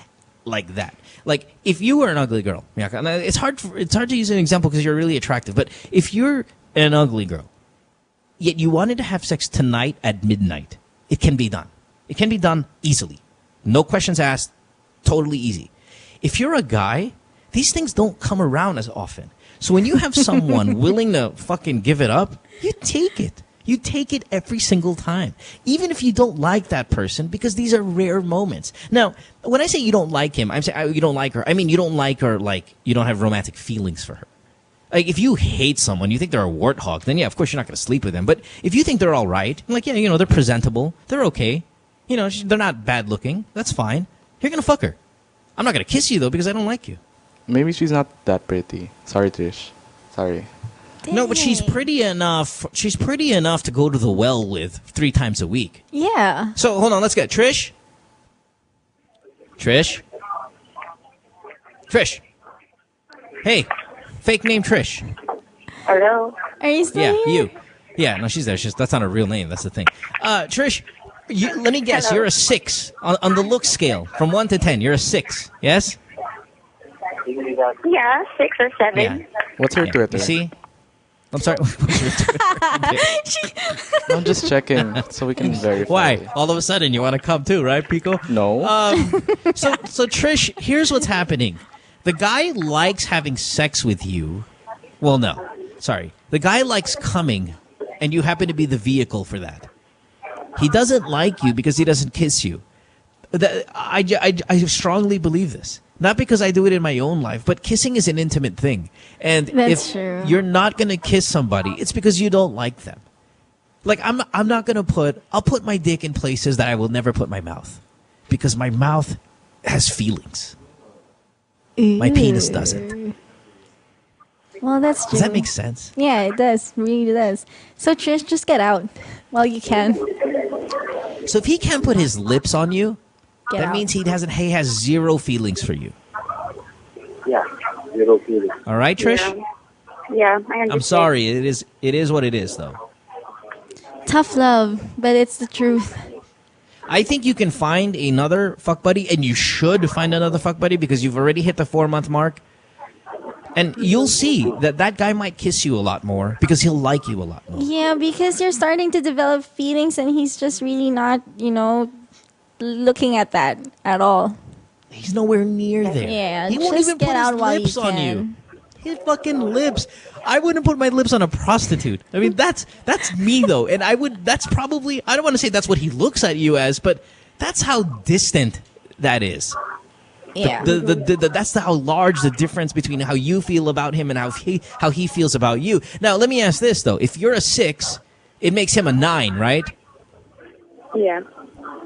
like that. Like, if you were an ugly girl, Miakka, and it's hard to use an example because you're really attractive, but if you're an ugly girl, yet you wanted to have sex tonight at midnight, it can be done. It can be done easily. No questions asked. Totally easy. If you're a guy, these things don't come around as often. So when you have someone willing to fucking give it up, you take it. You take it every single time. Even if you don't like that person, because these are rare moments. Now, when I say you don't like him, I'm saying you don't like her. I mean, you don't like her like you don't have romantic feelings for her. Like, if you hate someone, you think they're a warthog, then yeah, of course you're not going to sleep with them. But if you think they're all right, like, yeah, they're presentable, they're okay, they're not bad looking, that's fine. you're gonna fuck her. I'm not gonna kiss you though because I don't like you. Maybe she's not that pretty. Sorry, Trish. Sorry. No, but she's pretty enough. She's pretty enough to go to the well with 3 times a week. Yeah. So hold on, let's get Trish. Trish. Hey, fake name Trish. Hello. Are you still Yeah, here? you. Yeah, no, she's there. That's not her real name. That's the thing. Trish, let me guess. You're a 6 on the look scale from 1 to 10. You're a 6. Yes. Yeah, 6 or 7. Yeah. What's her Twitter? You see? I'm sorry. What's your Twitter? I'm just checking so we can verify. Why? All of a sudden you want to come too, right, Pico? No. So Trish, here's what's happening. The guy likes having sex with you. Well, no. Sorry. The guy likes coming, and you happen to be the vehicle for that. He doesn't like you because he doesn't kiss you. I strongly believe this. Not because I do it in my own life, but kissing is an intimate thing. And That's if true. you're not going to kiss somebody, it's because you don't like them. Like, I'm not going to I'll put my dick in places that I will never put my mouth. Because my mouth has feelings. My penis doesn't. Well, that's true. Does that make sense? Yeah, it does. Really does. So, Trish, just get out while you can. So if he can't put his lips on you, Get that out. means he has 0 feelings for you. Yeah, 0 feelings. All right, Trish? Yeah, I understand. I'm sorry. It is what it is, though. Tough love, but it's the truth. I think you can find another fuck buddy, and you should find another fuck buddy because you've already hit the 4-month mark. And you'll see that guy might kiss you a lot more because he'll like you a lot more. Yeah, because you're starting to develop feelings, and he's just really not, looking at that at all. He's nowhere near there. Yeah, he won't just even get put out his while lips you on can. you. His fucking lips. I wouldn't put my lips on a prostitute. I mean, that's me though, and that's probably, I don't want to say that's what he looks at you as, but that's how distant that is. Yeah. That's how large the difference between how you feel about him and how he feels about you. Now, let me ask this though: if you're a 6, it makes him a 9, right? Yeah.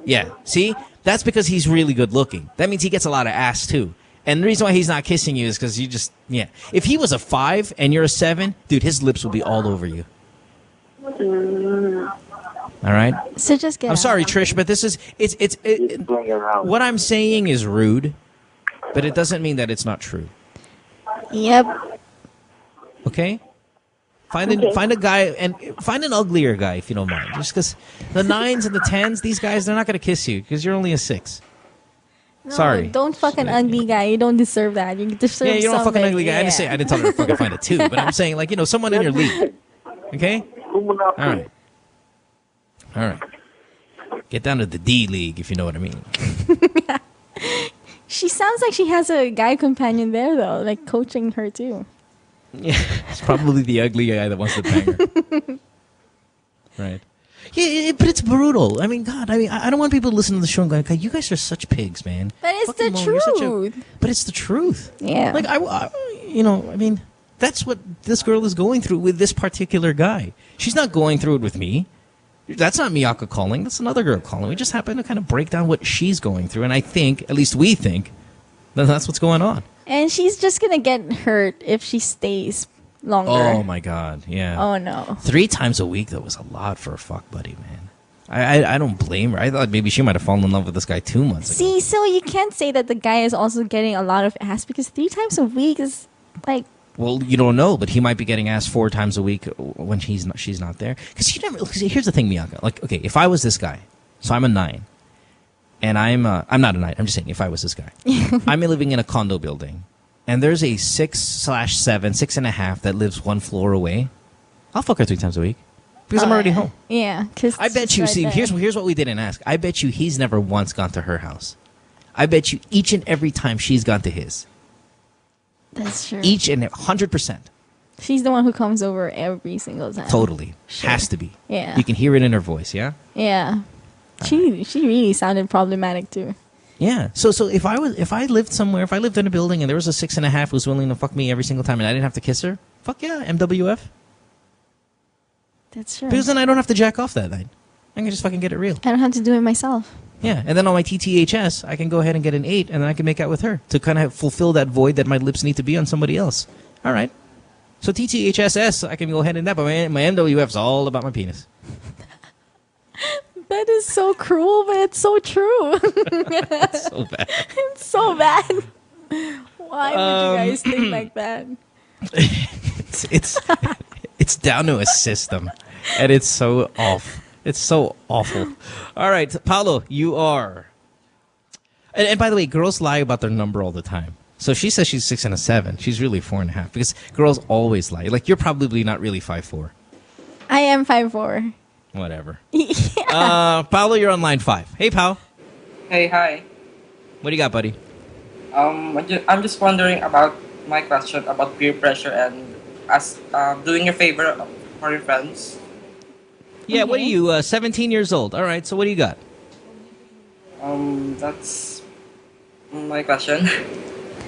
Yeah. See, that's because he's really good looking. That means he gets a lot of ass too. And the reason why he's not kissing you is because you just, yeah. If he was a 5 and you're a 7, dude, his lips would be all over you. All right. So just get I'm out. sorry, Trish, but this is what I'm saying is rude, but it doesn't mean that it's not true. Yep. Okay. Find a guy and find an uglier guy if you don't mind. Just because the 9s and the 10s, these guys, they're not gonna kiss you because you're only a 6. No, Sorry. Don't fuck an ugly guy. You don't deserve that. You deserve Yeah, you don't fuck an ugly guy. Yeah. I didn't tell her to fucking find a 2, but I'm saying like someone in your league. Okay. All right. Get down to the D League if you know what I mean. She sounds like she has a guy companion there though, like coaching her too. Yeah, it's probably the ugly guy that wants to bang her. Right. Yeah, but it's brutal. I mean, God, I don't want people to listen to the show and go, "God, you guys are such pigs, man." But it's Fucking the Mo, you're such truth. But it's the truth. Yeah. Like I mean, that's what this girl is going through with this particular guy. She's not going through it with me. That's not Miakka calling. That's another girl calling. We just happen to kind of break down what she's going through, and I think, at least we think, that that's what's going on. And she's just gonna get hurt if she stays longer. Oh my God, yeah. Oh no. 3 times a week though was a lot for a fuck buddy, man. I don't blame her. I thought maybe she might have fallen in love with this guy 2 months ago. See, so you can't say that the guy is also getting a lot of ass because 3 times a week is like. Well, you don't know, but he might be getting asked 4 times a week when she's not there. Because here's the thing, Miakka. Like, okay, if I was this guy, so I'm a 9, and I'm not a 9. I'm just saying, if I was this guy, I'm living in a condo building, and there's a 6/7, 6.5 that lives 1 floor away. I'll fuck her 3 times a week because I'm already home. Yeah, because I bet you. Right See, there. here's what we didn't ask. I bet you he's never once gone to her house. I bet you each and every time she's gone to his. That's true. Each and 100%. She's the one who comes over every single time. Totally. Sure. Has to be. Yeah. You can hear it in her voice, yeah? Yeah. She really sounded problematic too. Yeah. So if I lived somewhere, if I lived in a building and there was a 6.5 who was willing to fuck me every single time and I didn't have to kiss her, fuck yeah, MWF. That's true. Because then I don't have to jack off that night. I can just fucking get it real. I don't have to do it myself. Yeah, and then on my TTHS, I can go ahead and get an 8, and then I can make out with her to kind of fulfill that void that my lips need to be on somebody else. All right. So TTHSS, I can go ahead and that, but my MWF is all about my penis. That is so cruel, but it's so true. It's so bad. It's so bad. Why would you guys think like that? It's down to a system, and it's so off. It's so awful. All right, Paolo, you are. And by the way, girls lie about their number all the time. So she says she's 6 and a 7. She's really 4.5 because girls always lie. Like you're probably not really 5'4". I am 5'4". Whatever. Yeah. Paolo, you're on line 5. Hey, pal. Hey, hi. What do you got, buddy? I'm just wondering about my question about peer pressure and as doing your favor for your friends. Yeah, what are you, 17 years old? All right, so what do you got? That's my question.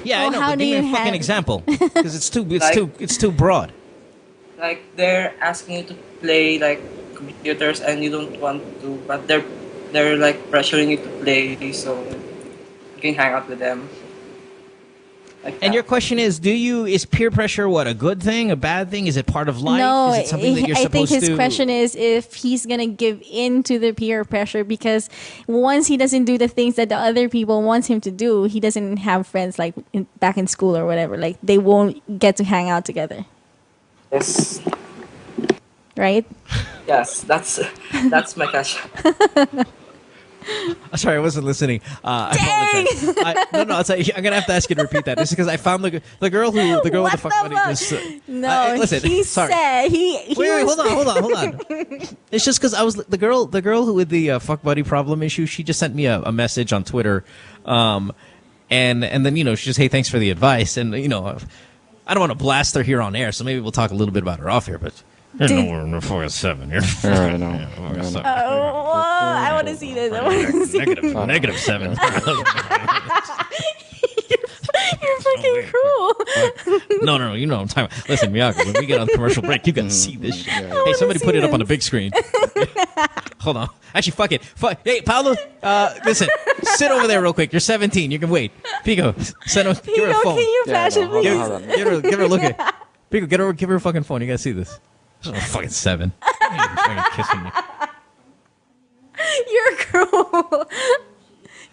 Yeah, I know, but give me a fucking example. Because it's too broad. Like, they're asking you to play, like, computers and you don't want to, but they're like, pressuring you to play so you can hang out with them. Like and your question is, is peer pressure what, a good thing, a bad thing? Is it part of life? No, is it something that you're I think supposed his question is if he's going to give in to the peer pressure because once he doesn't do the things that the other people want him to do, he doesn't have friends like back in school or whatever. Like they won't get to hang out together. Yes. Right? Yes, that's my question. Sorry, I wasn't listening. I apologize. No, I'm gonna have to ask you to repeat that. This is because I found the girl with the fuck money. No, listen, he sorry. said Wait, hold on. It's just because I was the girl who with the fuck buddy problem issue. She just sent me a message on Twitter, and then she just, hey, thanks for the advice, and I don't want to blast her here on air, so maybe we'll talk a little bit about her off here, but. We're in the 4-7 here. I know. I want to see this. Negative 7. You're fucking cruel. No, I'm talking about. Listen, Miakka, when we get on commercial break, you gotta see this shit. Hey, somebody put it up on the big screen. Hold on. Actually, fuck it. Hey, Paolo, listen, sit over there real quick. You're 17. You can wait. Pico, give her a phone. Can you flash it, please? Give her a look at. Pico, give her a fucking phone. You gotta see this. Oh, fucking 7. You're fucking kissing me. You're cruel.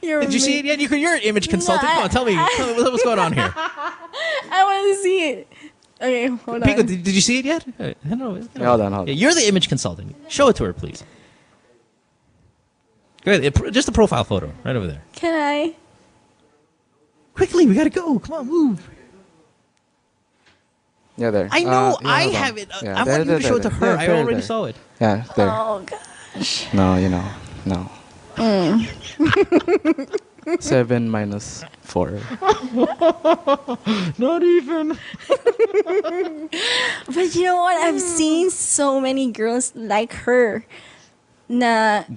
Did you see it yet? You're an image consultant. Come on, tell me what's going on here. I want to see it. Okay, hold on. Pico, did you see it yet? Hold on. Yeah, you're the image consultant. Show it to her, please. Go ahead. Just a profile photo right over there. Can I? Quickly, we gotta go. Come on, move. Yeah, there. I know. I have it. I want you to show it to her. I already saw it. Yeah, there. Oh, gosh. No, no. 7 minus 4. Not even. But you know what? I've seen so many girls like her. That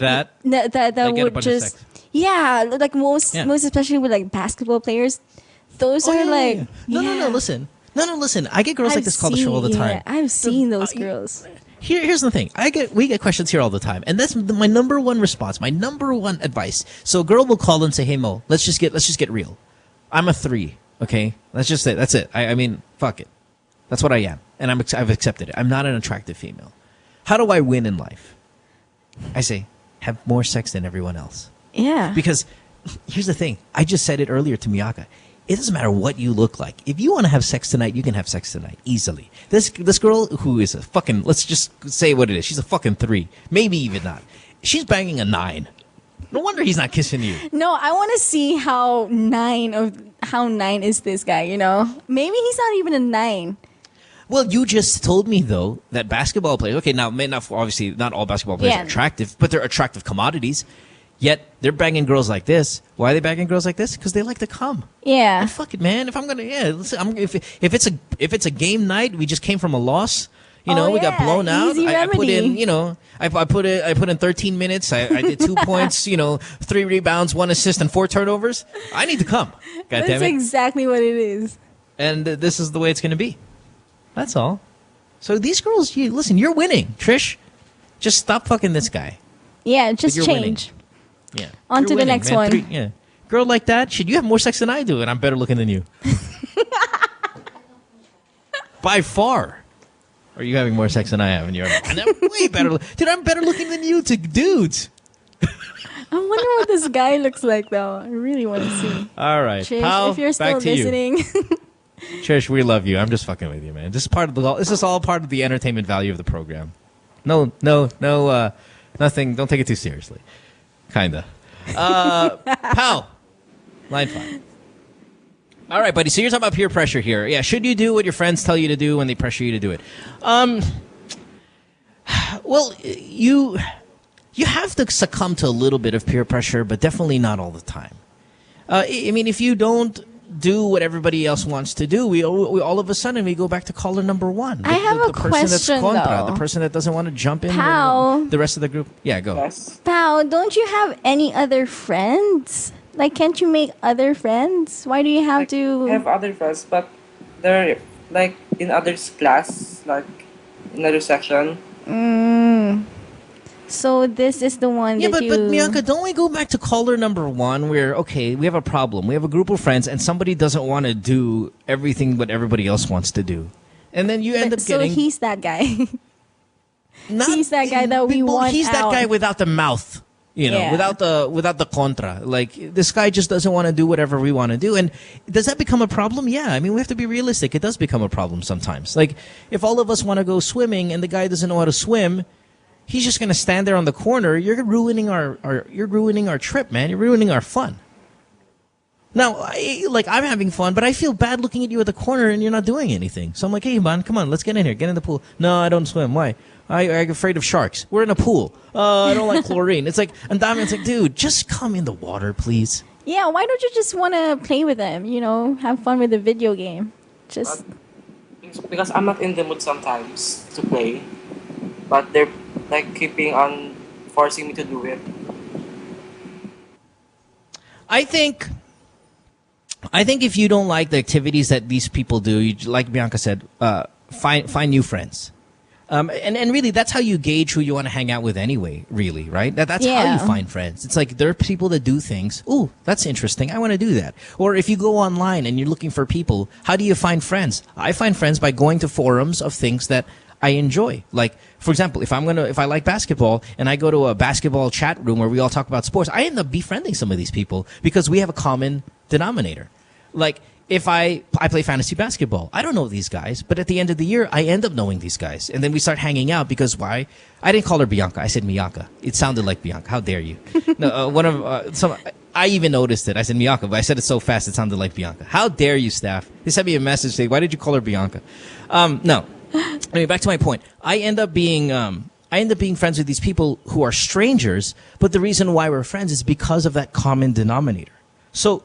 would just like most especially with like basketball players. Those are like no. Listen. I get girls like this call the show all the time. I've seen those girls. Here's the thing. We get questions here all the time, and that's my number one response, my number one advice. So a girl will call and say, "Hey Mo, let's just get real. I'm a 3, okay? Let's just say that's it. I mean, fuck it. That's what I am, and I've accepted it. I'm not an attractive female. How do I win in life? I say, have more sex than everyone else. Yeah. Because here's the thing. I just said it earlier to Miakka. It doesn't matter what you look like. If you want to have sex tonight, you can have sex tonight easily. This girl who is a fucking, let's just say what it is. She's a fucking 3, maybe even not. She's banging a 9. No wonder he's not kissing you. No, I want to see how 9 is this guy. Maybe he's not even a 9. Well, you just told me though that basketball players. Okay, now obviously not all basketball players are attractive, but they're attractive commodities. Yet they're banging girls like this. Why are they banging girls like this? Because they like to come. Yeah. And fuck it, man. If I'm gonna, listen, if it's a game night, we just came from a loss. We got blown out. I put in, I put in 13 minutes. I did 2 points, 3 rebounds, 1 assist, and 4 turnovers. I need to come. God damn it. That's exactly what it is. And this is the way it's gonna be. That's all. So these girls, listen, you're winning, Trish. Just stop fucking this guy. Yeah, just change. Winning. Yeah. On You're to the winning, next man. one. Yeah. Girl like that, shit, you have more sex than I do, and I'm better looking than you. By far. Or are you having more sex than I have, and you're and I'm way better. Dude, I'm better looking than you to dudes. I wonder what this guy looks like, though. I really want to see. All right, Trish, pal, if you're still back to you. listening. Trish, we love you. I'm just fucking with you, man. This is all part of the entertainment value of the program. No, nothing. Don't take it too seriously. Kinda. Pal, line 5. All right, buddy. So you're talking about peer pressure here. Yeah, should you do what your friends tell you to do when they pressure you to do it? Well, you have to succumb to a little bit of peer pressure, but definitely not all the time. I mean, if you don't do what everybody else wants to do, we all of a sudden we go back to caller number 1. I have a person question, that's contra, though. the person that doesn't want to jump in. Pal. The rest of the group. Yeah, go. Yes. Pao, don't you have any other friends? Like, can't you make other friends? Why do you have to... I have other friends, but they're like in others class, like in other section. So this is the one Yeah, that but Miakka, don't we go back to caller number 1 where, okay, we have a problem. We have a group of friends and somebody doesn't want to do everything what everybody else wants to do. And then you end up so getting... he's that guy. He's that guy that we want He's that out. guy without the mouth. You know, Yeah. without the contra. Like, this guy just doesn't want to do whatever we want to do. And does that become a problem? Yeah. I mean, we have to be realistic. It does become a problem sometimes. Like, if all of us want to go swimming and the guy doesn't know how to swim, he's just going to stand there on the corner. You're ruining our trip, man. You're ruining our fun. Now, I'm having fun, but I feel bad looking at you at the corner and you're not doing anything. So I'm like, hey, man, come on, let's get in here. Get in the pool. No, I don't swim. Why? I'm afraid of sharks. We're in a pool. I don't like chlorine. It's like, and Damian's like, dude, just come in the water, please. Yeah, why don't you just want to play with them? You know, have fun with the video game. Just... Because I'm not in the mood sometimes to play, but they're like keeping on forcing me to do it. I think if you don't like the activities that these people do, you, like Bianca said, find new friends. And really, that's how you gauge who you want to hang out with anyway, really, right? That's how you find friends. It's like there are people that do things. Ooh, that's interesting. I want to do that. Or if you go online and you're looking for people, how do you find friends? I find friends by going to forums of things that I enjoy. Like, for example, if I like basketball and I go to a basketball chat room where we all talk about sports, I end up befriending some of these people because we have a common denominator. Like, if I play fantasy basketball, I don't know these guys, but at the end of the year, I end up knowing these guys. And then we start hanging out because why? I didn't call her Bianca. I said Miakka. It sounded like Bianca. How dare you? No, I even noticed it. I said Miakka, but I said it so fast it sounded like Bianca. How dare you, staff? They sent me a message saying, why did you call her Bianca? No. Anyway, back to my point. I end up being friends with these people who are strangers, but the reason why we're friends is because of that common denominator. So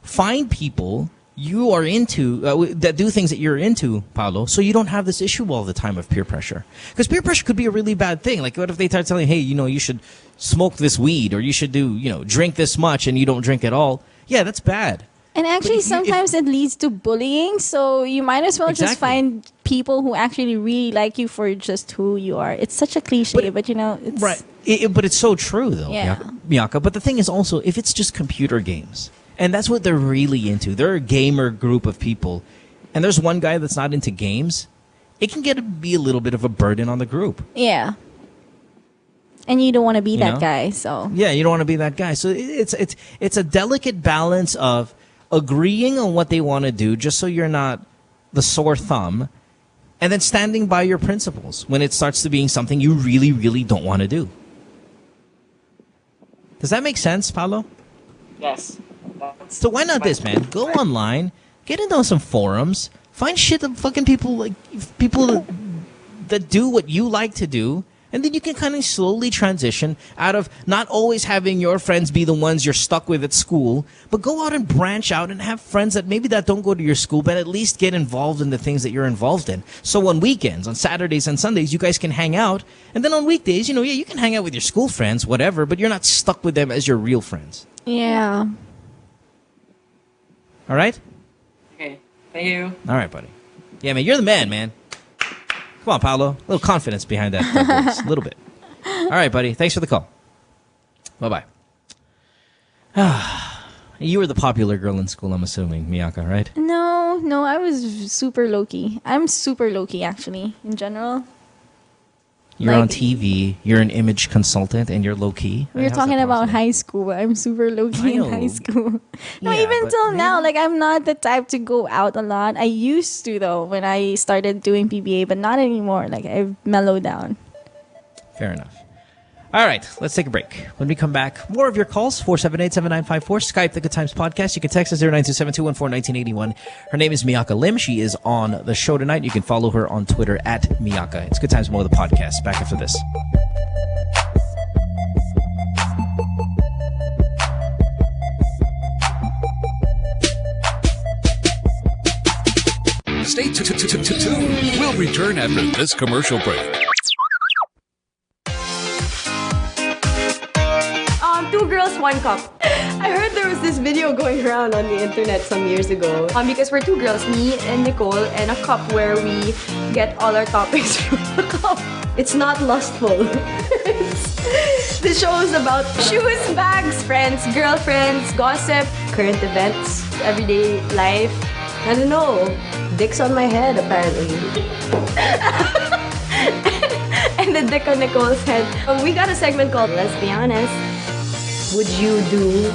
find people you are into that do things that you're into, Paolo, so you don't have this issue all the time of peer pressure. Because peer pressure could be a really bad thing. Like, what if they start telling you, hey, you should smoke this weed, or you should drink this much, and you don't drink at all? Yeah, that's bad. And actually, sometimes it leads to bullying, so you might as well just find people who actually really like you for just who you are. It's such a cliche, but it's... Right. But it's so true, though, yeah. Miakka. But the thing is also, if it's just computer games, and that's what they're really into, they're a gamer group of people, and there's one guy that's not into games, it can be a little bit of a burden on the group. Yeah. And you don't want to be that guy, so... Yeah, you don't want to be that guy. So it's a delicate balance of agreeing on what they want to do just so you're not the sore thumb, and then standing by your principles when it starts to being something you really, really don't want to do. Does that make sense, Paolo? Yes. So why not this, man? Go online, get into some forums, find shit that fucking people that do what you like to do, and then you can kind of slowly transition out of not always having your friends be the ones you're stuck with at school, but go out and branch out and have friends that maybe that don't go to your school, but at least get involved in the things that you're involved in. So on weekends, on Saturdays and Sundays, you guys can hang out, and then on weekdays, you can hang out with your school friends, whatever, but you're not stuck with them as your real friends. Yeah. All right? Okay. Thank you. All right, buddy. Yeah, man, you're the man, man. Come on, Paolo. A little confidence behind that voice. A little bit. All right, buddy. Thanks for the call. Bye-bye. You were the popular girl in school, I'm assuming, Miakka, right? No, I was super low-key. I'm super low-key, actually, in general. You're on TV, you're an image consultant, and you're low-key. We were talking about high school. I'm super low-key in high school. No, even till now, like, I'm not the type to go out a lot. I used to, though, when I started doing PBA, but not anymore. Like, I've mellowed down. Fair enough. All right, let's take a break. When we come back, more of your calls, 478-7954, Skype, The Good Times Podcast. You can text us 0927-214-1981. Her name is Miakka Lim. She is on the show tonight. You can follow her on Twitter at Miakka. It's Good Times Mo, the podcast. Back after this. Stay tuned. We'll return after this commercial break. Two girls, one cup. I heard there was this video going around on the internet some years ago. Because we're two girls, me and Nicole, and a cup where we get all our topics from the cup. It's not lustful. This show is about shoes, bags, friends, girlfriends, gossip, current events, everyday life. I don't know. Dick's on my head, apparently. And the dick on Nicole's head. We got a segment called Let's Be Honest. Would you do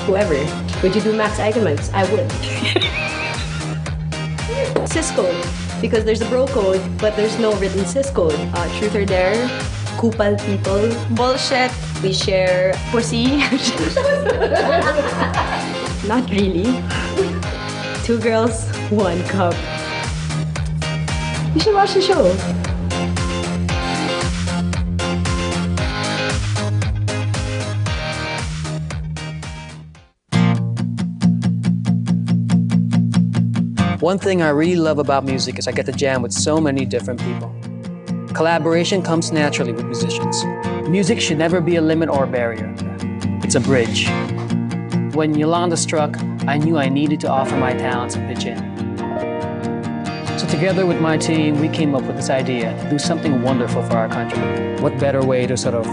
whoever? Would you do Max Eigenmans? I would. Cis code, because there's a bro code, but there's no written cis code. Truth or dare, kupal people, bullshit. We share pussy. Not really. Two girls, one cup. You should watch the show. One thing I really love about music is I get to jam with so many different people. Collaboration comes naturally with musicians. Music should never be a limit or a barrier. It's a bridge. When Yolanda struck, I knew I needed to offer my talents and pitch in. So together with my team, we came up with this idea to do something wonderful for our country. What better way to sort of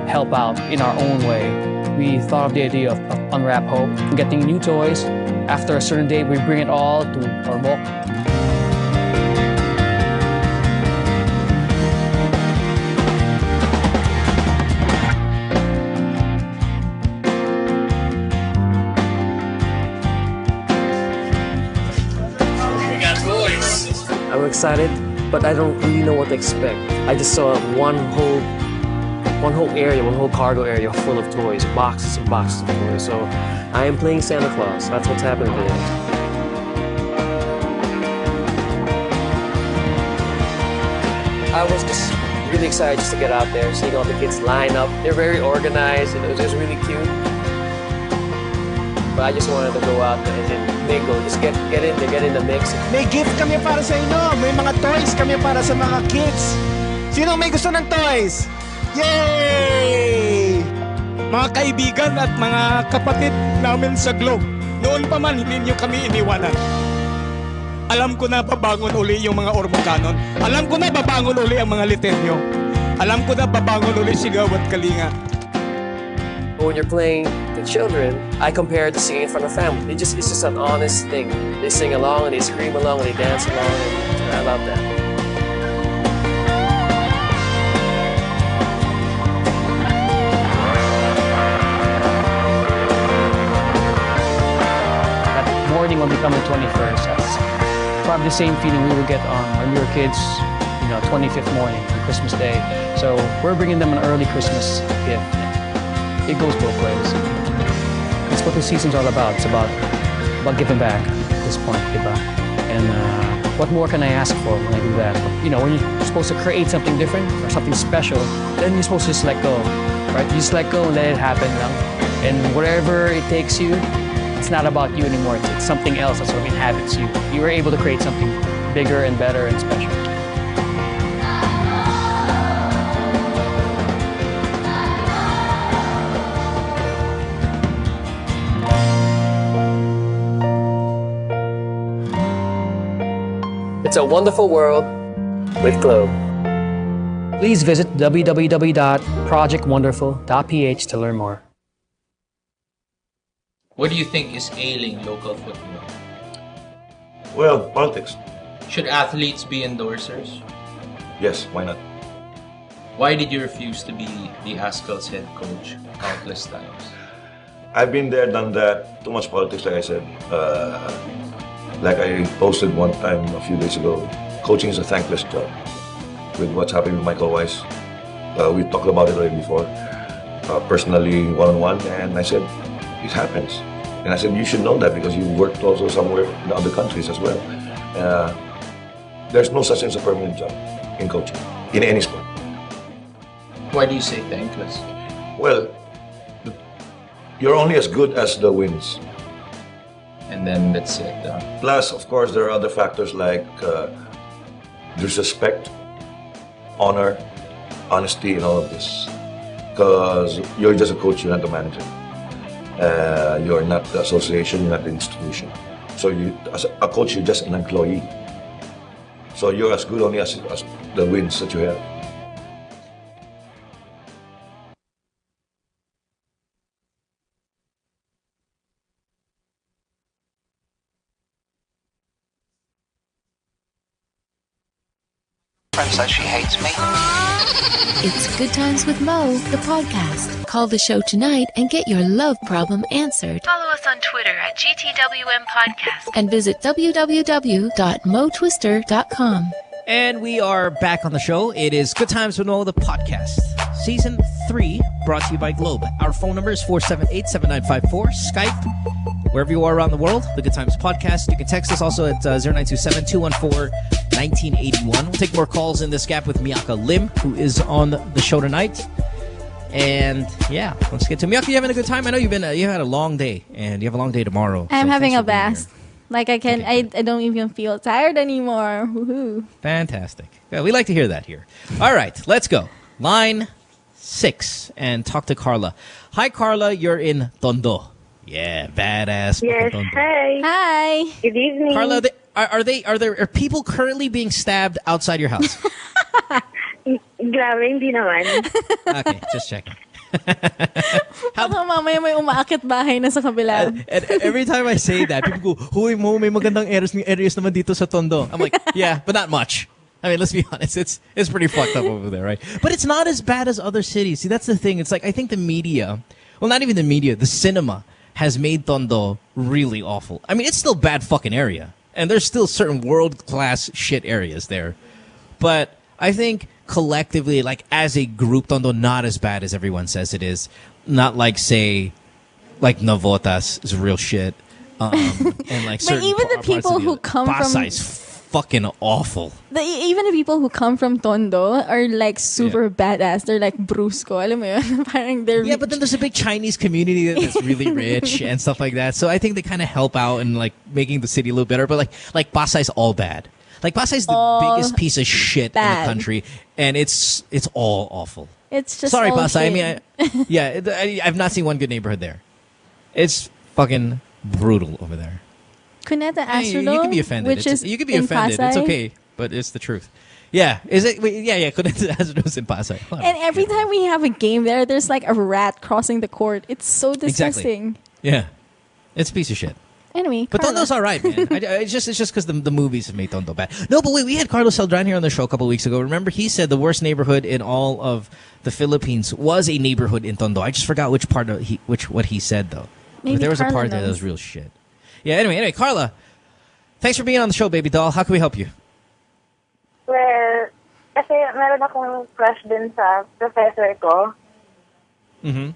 help out in our own way? We thought of the idea of Unwrap Hope, getting new toys. After a certain date, we bring it all to Ormoc. We got toys. I'm excited, but I don't really know what to expect. I just saw one whole area, one whole cargo area full of toys, boxes and boxes of toys. So I am playing Santa Claus. That's what's happening today. I was just really excited just to get out there, seeing all the kids line up. They're very organized, and it was just really cute. But I just wanted to go out and mingle, just get in there, get in the mix. May gift kami para sa inyo. May mga toys kami para sa mga kids. Sino may gusto ng toys? Yay! Mga kaibigan at mga kapatid namin sa Globe, noon pa man hindi niyo kami iniwanan. Alam ko na babangon uli yung mga Ormocanon. Alam ko na babangon uli ang mga Litenyo. Alam ko na babangon uli Sigaw at Kalinga. When you're playing to children, I compare it to singing in front of family. It's just an honest thing. They sing along and they scream along and they dance along, and I love that. Morning when we come on 21st, that's probably the same feeling we would get on when we were kids, 25th morning on Christmas Day. So we're bringing them an early Christmas gift. It goes both ways. That's what the season's all about. It's about giving back at this point, diba? And what more can I ask for when I do that? When you're supposed to create something different or something special, then you're supposed to just let go, right? You just let go and let it happen, and wherever it takes you, it's not about you anymore. It's something else that sort of inhabits you. You were able to create something bigger and better and special. It's a wonderful world with Globe. Please visit www.projectwonderful.ph to learn more. What do you think is ailing local football? Well, politics. Should athletes be endorsers? Yes, why not? Why did you refuse to be the Ascal's head coach countless times? I've been there, done that. Too much politics, like I said. Like I posted one time a few days ago, coaching is a thankless job. With what's happening with Michael Weiss, we talked about it already before, personally, one-on-one, and I said, it happens. And I said, you should know that because you worked also somewhere in other countries as well. There's no such thing as a permanent job in coaching, in any sport. Why do you say thankless? Well, you're only as good as the wins. And then that's it. Plus, of course, there are other factors like disrespect, honor, honesty, and all of this. Because you're just a coach, you're not the manager. You're not the association, you're not the institution. So you, as a coach, you're just an employee. So you're as good only as the wins that you have. Friend says she hates me. It's Good Times with Mo, the podcast. Call the show tonight and get your love problem answered. Follow us on Twitter at GTWM Podcast. And visit www.motwister.com. And we are back on the show. It is Good Times with Mo, the podcast. Season 3, brought to you by Globe. Our phone number is 478-7954. Skype, wherever you are around the world, the Good Times podcast. You can text us also at 0927-214-1981. We'll take more calls in this gap with Miakka Lim, who is on the show tonight. And yeah, let's get to Miakka. You having a good time? I know you had a long day, and you have a long day tomorrow. I'm having a blast. Like I don't even feel tired anymore. Woohoo. Fantastic. Yeah, we like to hear that here. All right, let's go. Line 6 and talk to Carla. Hi, Carla. You're in Tondo. Yeah, badass. Yes, Tondo. hi. Hi. Good evening. Carla, are there people currently being stabbed outside your house? Grabe, hindi naman. Okay, just checking. Baka mamaya may umaakit bahay na sa kabila. And every time I say that, people go, "Huy mo, may magandang areas naman dito sa Tondo." I'm like, yeah, but not much. I mean, let's be honest. It's pretty fucked up over there, right? But it's not as bad as other cities. See, that's the thing. It's like, I think the media, well, not even the media, the cinema has made Tondo really awful. I mean, it's still a bad fucking area. And there's still certain world-class shit areas there. But I think collectively, like as a group, Tondo not as bad as everyone says it is. Not like, say, like Navotas is real shit. And like but even the people who come from Pasay's fucking awful. Even the people who come from Tondo are like super badass. They're like brusco. Alam mo yun? Parang they're yeah, but then there's a big Chinese community that's really rich and stuff like that. So I think they kind of help out in like making the city a little better. But like Pasay's all bad. Like Pasay's the biggest piece of shit in the country, and it's all awful. It's just sorry, all Pasay. shit. I mean, I've not seen one good neighborhood there. It's fucking brutal over there. Cuneta You Astrodome, can be offended. which is You can be in offended. Pasay. It's okay, but it's the truth. Yeah, is it? Yeah. Cuneta Astrodome's in Pasay. And every time we have a game there, there's like a rat crossing the court. It's so disgusting. Exactly. Yeah, it's a piece of shit. Anyway, But Carla. Tondo's all right, man. It's just because the movies have made Tondo bad. No, but wait, we had Carlos Celdran here on the show a couple of weeks ago. Remember, he said the worst neighborhood in all of the Philippines was a neighborhood in Tondo. I just forgot which part of what he said though. Maybe But there was Carla a part there that knows. was real shit. Yeah. Anyway, Carla, thanks for being on the show, baby doll. How can we help you? Well, kasi meron akong crush din sa professor ko. Mm-hmm.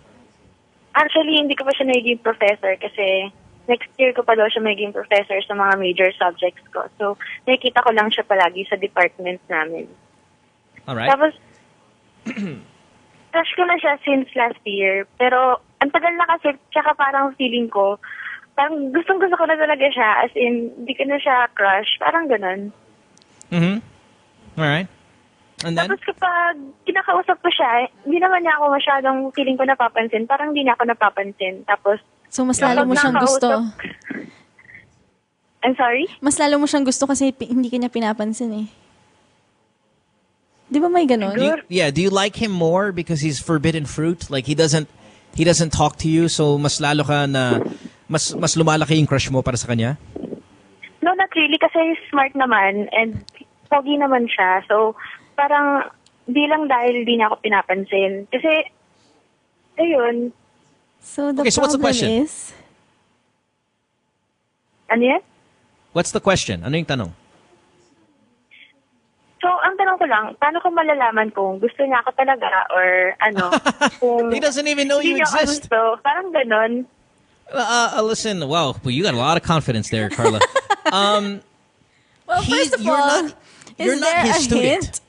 Actually, hindi ko pa siya naging professor kasi next year ko pa daw siya maging professor sa mga major subjects ko. So, nakikita ko lang siya palagi sa department namin. All right. Tapos, crush ko na siya since last year. Pero, ang tagal na kasi, tsaka parang feeling ko, parang gustong-gusto ko na talaga siya. As in, hindi ko na siya crush. Parang ganun. Mm-hmm. All right. And then? Tapos kapag kinakausap ko siya, hindi naman niya ako masyadong feeling ko napapansin. Parang hindi niya ako napapansin. Tapos, so mas lalo mo siyang gusto. I'm sorry? Mas lalo mo siyang gusto kasi hindi ka niya pinapansin eh. Di ba may ganon? Do you like him more because he's forbidden fruit? Like he doesn't talk to you, so mas lalo Mas lumalaki yung crush mo para sa kanya? No, not really, kasi he's smart naman and pogi naman siya. So, parang di lang dahil di niya ako pinapansin. Kasi, ayun. So the Okay, so what's the problem question? is... Ano yan? What's the question? Ano yung tanong? So, ang tanong ko lang, paano ko malalaman kung gusto niya ako talaga or ano? Kung He doesn't even know you hindi niya ako exist. gusto, parang ganon. Listen, wow, well, you got a lot of confidence there, Carla. Well, first of you're all, you're is not there his a student. hint?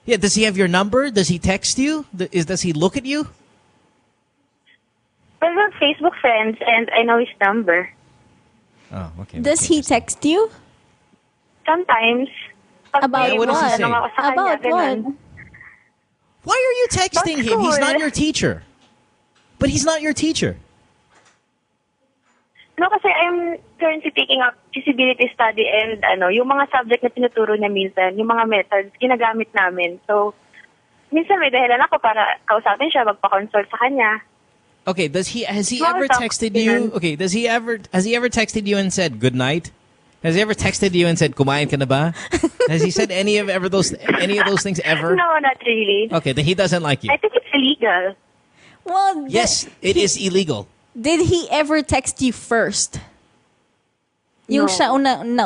Yeah, does he have your number? Does he text you? Does he look at you? Well, we're Facebook friends and I know his number. Oh, okay. Does he text you? Sometimes. About Yeah, what does he say? About what? Why are you texting him? He's not school. your teacher. But he's not your teacher. No, kasi I'm currently taking up feasibility study and yung mga subject na tinuturo niya minsan, yung mga methods, ginagamit namin. So, minsan may dahilan ako para kausapin siya, magpa-consult sa kanya. Okay, has he Small ever talk, texted you? Okay, has he ever texted you and said good night? Has he ever texted you and said kumain ka na ba? Has he said any of those things ever? No, not really. Okay, then he doesn't like you. I think it's illegal. Well, Yes, it is illegal. Did he ever text you first? Yung No. siya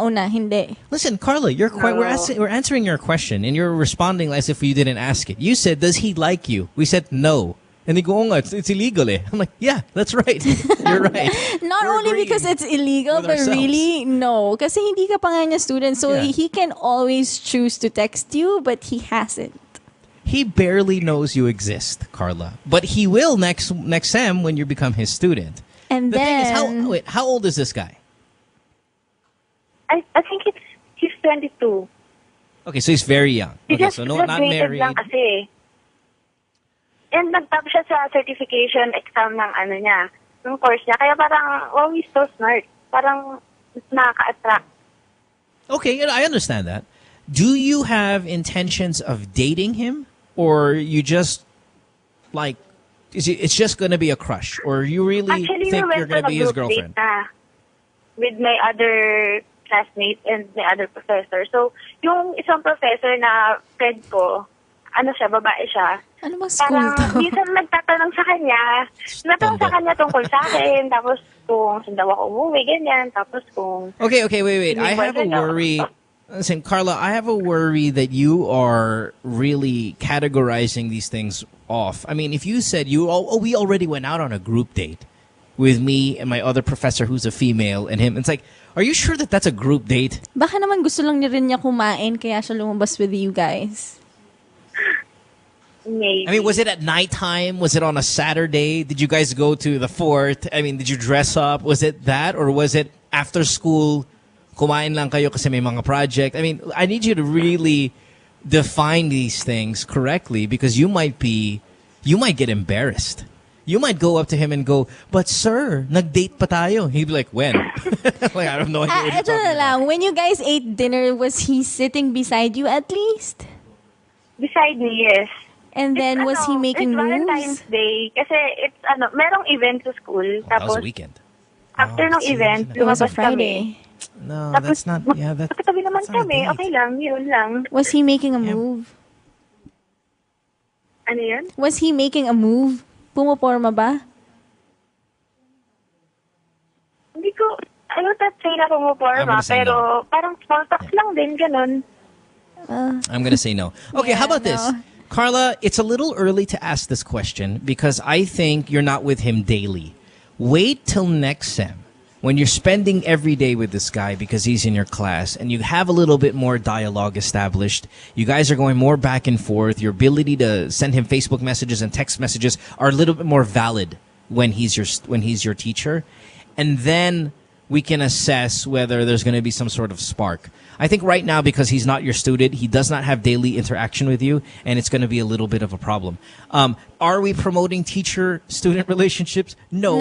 una, hindi. Listen, Carla, we're answering your question and you're responding as if you didn't ask it. You said, "Does he like you?" We said no. And they go, "Oh, it's illegal." Eh. I'm like, "Yeah, that's right. You're right." Not only because it's illegal, with but ourselves. really, no. Kasi hindi ka pa nga niya student, so Yeah. he can always choose to text you, but he hasn't. He barely knows you exist, Carla. But he will next sem when you become his student. And The thing then... is, how old is this guy? I think he's 22. Okay, so he's very young. He Okay, just so not graduated married. lang kasi. And nagtapos siya sa certification exam ng niya, ng course niya. Kaya parang, wow, he's so smart. Parang nakaka-attract. Okay, I understand that. Do you have intentions of dating him? Or you just, like, it's just going to be a crush? Or you really Actually, think we you're went going on to a be his group date girlfriend? na with my other classmates and my other professor. So, yung isang professor na friend ko, siya, babae siya. Ano ba school Parang, to? minsan nagtatanong sa kanya tungkol sa akin, tapos kung saan daw ako umuwi, ganyan, tapos kung... Okay, wait. Hindi I have a boyfriend ako. worry. Listen, Carla, I have a worry that you are really categorizing these things off. I mean, if you said we already went out on a group date with me and my other professor who's a female and him, it's like, are you sure that that's a group date? Baka naman gusto lang rin niya kumain, kaya siya lumabas with you guys. Maybe. I mean, was it at nighttime? Was it on a Saturday? Did you guys go to the fort? I mean, did you dress up? Was it that? Or was it after school, kumain lang kayo kasi may mga project? I mean, I need you to really define these things correctly because you might get embarrassed. You might go up to him and go, "But sir, nag-date pa tayo." He'd be like, "When?" Like, I have no idea what you're Ito talking na about. lang, when you guys ate dinner, was he sitting beside you at least? Beside me, yes. And then, was he making it's moves? Valentine's Day. Kasi it's, merong event sa school. That was Tapos, a weekend. after ng event, It was a lumabas Friday. kami. No, Tapos, that's not. Yeah, that's Magkatabi naman not a kami. date. Okay lang, yun lang. Was he making a move? Ano yun? Was he making a move? Pumaporma ba? Hindi ko, I would not say na I'm pumuporma, gonna say pero parang small talks lang din, ganun. I'm going to say no. Okay, how about this? Carla, it's a little early to ask this question because I think you're not with him daily. Wait till next sem when you're spending every day with this guy because he's in your class and you have a little bit more dialogue established. You guys are going more back and forth. Your ability to send him Facebook messages and text messages are a little bit more valid when he's your teacher. And then we can assess whether there's going to be some sort of spark. I think right now, because he's not your student, he does not have daily interaction with you, and it's going to be a little bit of a problem. Are we promoting teacher-student relationships? No.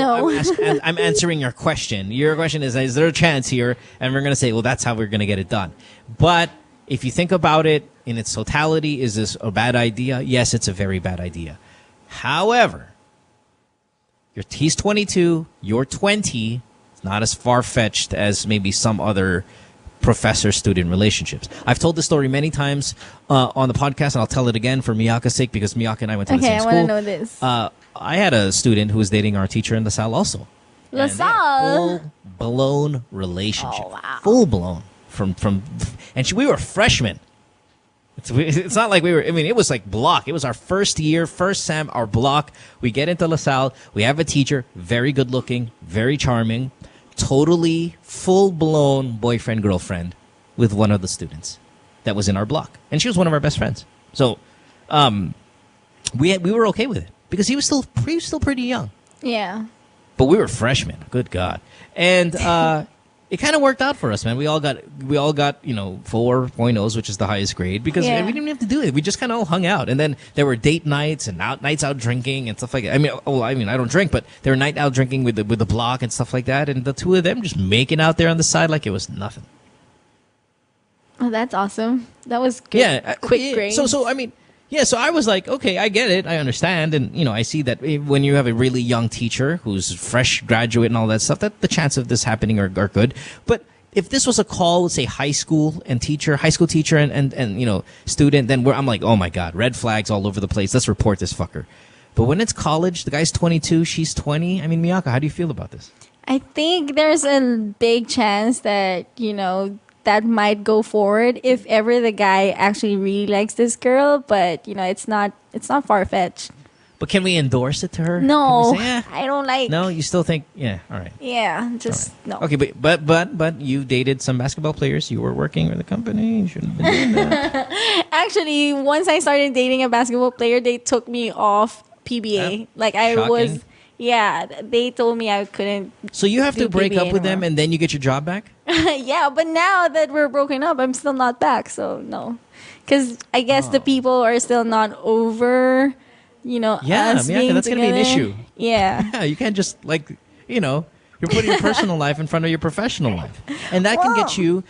I'm answering your question. Your question is there a chance here? And we're going to say, well, that's how we're going to get it done. But if you think about it in its totality, is this a bad idea? Yes, it's a very bad idea. However, He's 22. You're 20. It's not as far-fetched as maybe some other professor-student relationships. I've told this story many times on the podcast, and I'll tell it again for Miakka's sake because Miakka and I went to the same school. Okay, I want to know this. I had a student who was dating our teacher in LaSalle also. LaSalle? Full-blown relationship. Oh, wow. Full-blown. And we were freshmen. It's not like we were, I mean, it was like block. It was our first year, first sem, our block. We get into LaSalle. We have a teacher, very good looking, very charming, totally full-blown boyfriend, girlfriend with one of the students that was in our block. And she was one of our best friends. So we were okay with it because he was still pretty young. Yeah. But we were freshmen. Good God. And it kind of worked out for us, man. We all got 4.0s, which is the highest grade, because we didn't have to do it. We just kind of all hung out. And then there were date nights and nights out drinking and stuff like that. I mean, I don't drink, but there were night out drinking with the block and stuff like that. And the two of them just making out there on the side like it was nothing. Oh, that's awesome. That was good. Yeah, quick grades. So I mean, yeah. So I was like, okay, I get it, I understand, and I see that when you have a really young teacher who's fresh graduate and all that stuff, that the chance of this happening are good. But if this was a call, let's say high school teacher and student, then I'm like, oh my God, red flags all over the place. Let's report this fucker. But when it's college, the guy's 22, she's 20. I mean, Miakka, how do you feel about this? I think there's a big chance that that might go forward if ever the guy actually really likes this girl, but it's not far-fetched. But can we endorse it to her? No, Can we say, I don't like. No, you still think? Yeah, all right. Yeah, just no. Okay, but you dated some basketball players. You were working with a company. You shouldn't have been doing that. Actually, once I started dating a basketball player, they took me off PBA. Like I Shocking. was. Yeah, they told me I couldn't. So you have to break PBA up with them anymore. and then you get your job back? Yeah, but now that we're broken up, I'm still not back. So no, because I guess the people are still not over. Yeah, us Miakka, being that's going to be an together. issue. Yeah. Yeah, you can't just you're putting your personal life in front of your professional life. And that can get you,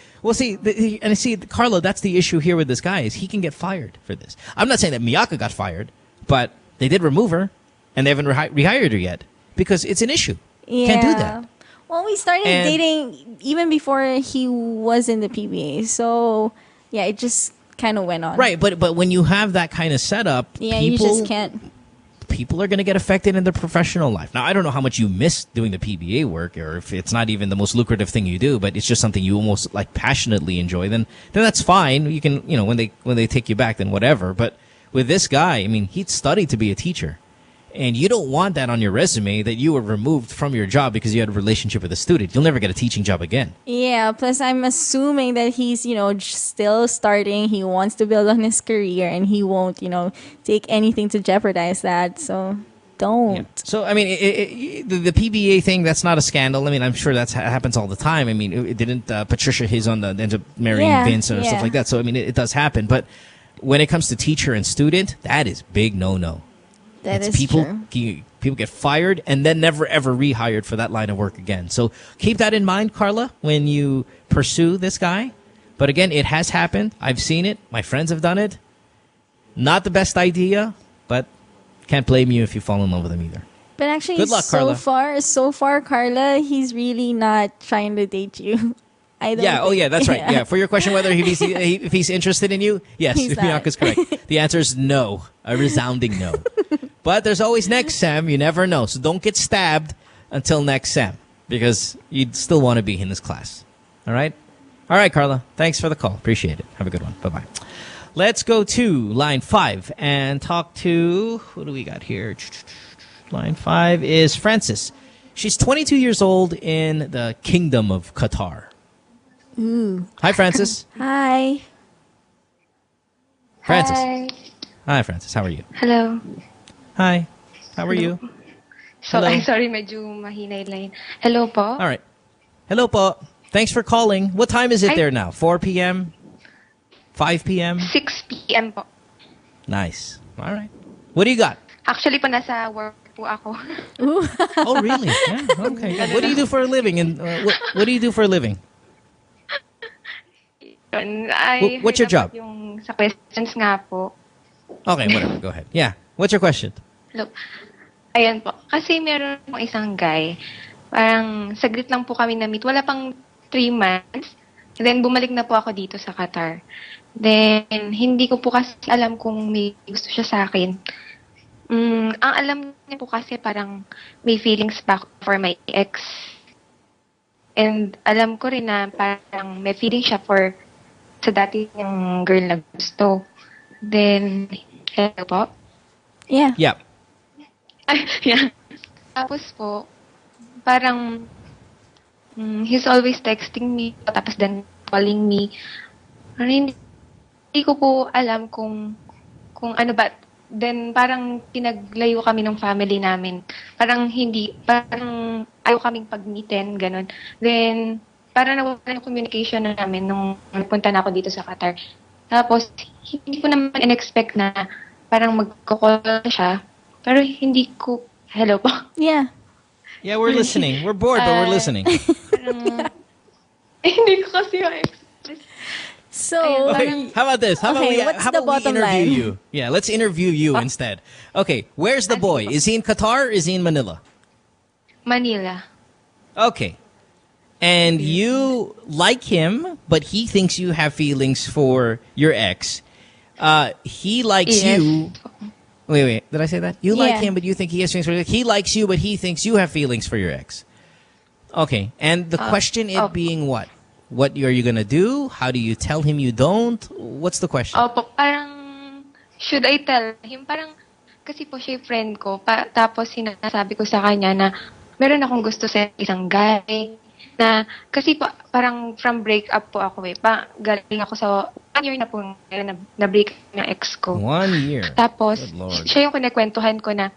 Carlo, that's the issue here with this guy is he can get fired for this. I'm not saying that Miakka got fired, but they did remove her and they haven't rehired her yet because it's an issue. Yeah. Can't do that. Well, we started dating even before he was in the PBA. So, yeah, it just kind of went on. Right, but when you have that kind of setup, you just can't. People are going to get affected in their professional life. Now, I don't know how much you miss doing the PBA work or if it's not even the most lucrative thing you do, but it's just something you almost passionately enjoy, then that's fine. You can, when they take you back, then whatever. But with this guy, I mean, he'd studied to be a teacher. And you don't want that on your resume that you were removed from your job because you had a relationship with a student. You'll never get a teaching job again. Yeah, plus I'm assuming that he's, still starting. He wants to build on his career and he won't, take anything to jeopardize that. So don't. Yeah. So, I mean, the PBA thing, that's not a scandal. I mean, I'm sure that happens all the time. I mean, it didn't Patricia end up marrying Vince or stuff like that. So, I mean, it does happen. But when it comes to teacher and student, that is big no-no. That is true. People get fired and then never, ever rehired for that line of work again. So keep that in mind, Carla, when you pursue this guy. But again, it has happened. I've seen it. My friends have done it. Not the best idea, but can't blame you if you fall in love with him either. But actually, Good luck, Carla. so far, Carla, he's really not trying to date you. I don't Yeah, think. that's right. Yeah, for your question whether if he's interested in you, yes, He's not. Miakka's correct. The answer is no, a resounding no. But there's always next sem. You never know. So don't get stabbed until next sem because you'd still want to be in this class. All right? All right, Carla. Thanks for the call. Appreciate it. Have a good one. Bye-bye. Let's go to line 5 and talk to, who do we got here? Line 5 is Francis. She's 22 years old in the Kingdom of Qatar. Ooh. Hi, Francis. Hi. Francis. Hi. Hi, Francis. How are you? Hello. Hi. How are you? So, Hello. I'm sorry, medyo mahina yung line. Hello po. All right. Hello po. Thanks for calling. What time is it there now? 4 p.m.? 5 p.m.? 6 p.m. po. Nice. All right. What do you got? Actually po, nasa work po ako. Oh, really? Yeah. Okay. Good. What do you do for a living? And what do you do for a living? What's your job? Yung sa questions nga po. Okay, whatever. Go ahead. Yeah. What's your question? Hello. Ayan po. Kasi meron pong isang guy, parang saglit lang po kami na-meet. Wala pang 3 months. Then, bumalik na po ako dito sa Qatar. Then, hindi ko po kasi alam kung may gusto siya sa akin. Ang alam niya po kasi parang may feelings pa ako for my ex. And alam ko rin na parang may feeling siya for sa dati niyang girl na gusto. Then, hello po? Yeah. Yeah. Yeah. Tapos po, parang he's always texting me, tapos then calling me. Parang hindi ko po alam kung ano ba. Then parang pinaglayo kami ng family namin. Parang ayaw kaming pag-meetin, ganun. Then, parang nawala yung communication na namin nung nagpunta na ako dito sa Qatar. Tapos, hindi ko naman in-expect na parang magko-call siya. Pero hindi ko... Hello po? Yeah. Yeah, we're listening. We're bored, but we're listening. Hindi ko kasi ma-express. So, Okay, how about this? How about we, what's how the about we bottom interview line? you? Yeah, let's interview you instead. Okay, where's the boy? Is he in Qatar or is he in Manila? Manila. Okay. And you like him, but he thinks you have feelings for your ex. He likes Yes. you. Wait. Did I say that? You like Yeah. him, but you think he has feelings for your ex. He likes you, but he thinks you have feelings for your ex. Okay. And the question being what? What are you going to do? How do you tell him you don't? What's the question? Opo, parang, should I tell him? Parang, kasi po siya yung friend ko. Tapos sinasabi ko sa kanya na meron akong gusto sa isang guy. Na, kasi po, parang from break up po ako eh. Galing ako sa 1 year na po na break up ng ex ko. 1 year. Tapos, Good Lord. siya yung kinakwentuhan ko na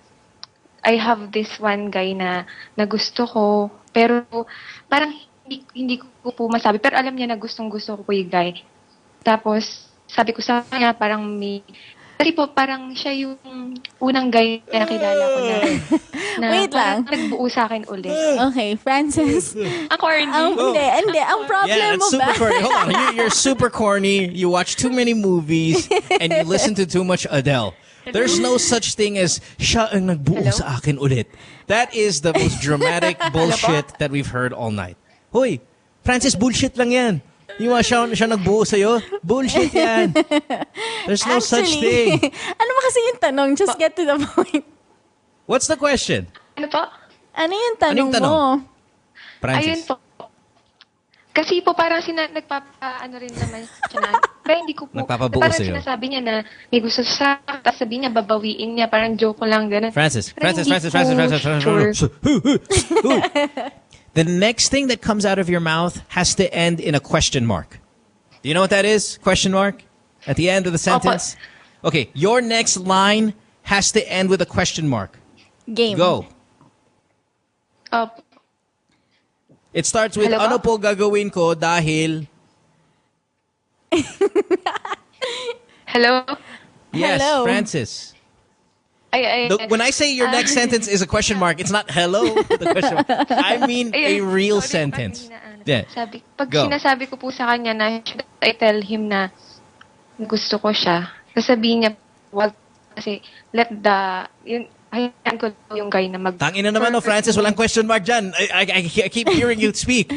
I have this one guy na gusto ko. Pero, parang hindi ko po masabi. Pero alam niya na gustong-gusto ko po yung guy. Tapos, sabi ko sa kanya, parang kasi po, parang siya yung unang guy na nakilala ko na Wait lang. nagbuo sa akin ulit. Okay, Francis. Ang corny. Hindi. Ang problem Yeah, mo it's super ba? corny. Hold on. You're super corny. You watch too many movies and you listen to too much Adele. There's no such thing as siya ang nagbuo sa akin ulit. That is the most dramatic bullshit that we've heard all night. Hoy, Francis, bullshit lang yan. Yung siya nagbuo sa'yo, bullshit yan. There's no such thing. Ano ba kasi yung tanong? Just get to the point. What's the question? Ano po? Ano yung tanong mo? Francis. Ayun po. Kasi po parang nagpapa-ano rin naman siya na, pero hindi ko po, Nagpapabuo parang sa'yo. sinasabi niya na may gusto siya, tapos sabi niya babawiin niya, parang joke ko lang, gano'n. Francis. Pero hindi ko sure. The next thing that comes out of your mouth has to end in a question mark. Do you know what that is? Question mark? At the end of the sentence? Okay, your next line has to end with a question mark. Game. Go. It starts with, Hello? ano po gagawin ko dahil... Hello? Yes, Hello? Francis. Ay. When I say your next sentence is a question mark, it's not hello with a question mark. I mean a real sentence. Yeah. Pag Go. sinasabi ko po sa kanya na should I tell him na gusto ko siya, sasabihin niya, wag, kasi hayaan ko yung guy na Tangina naman, no, Francis. Walang question mark dyan. I keep hearing you speak.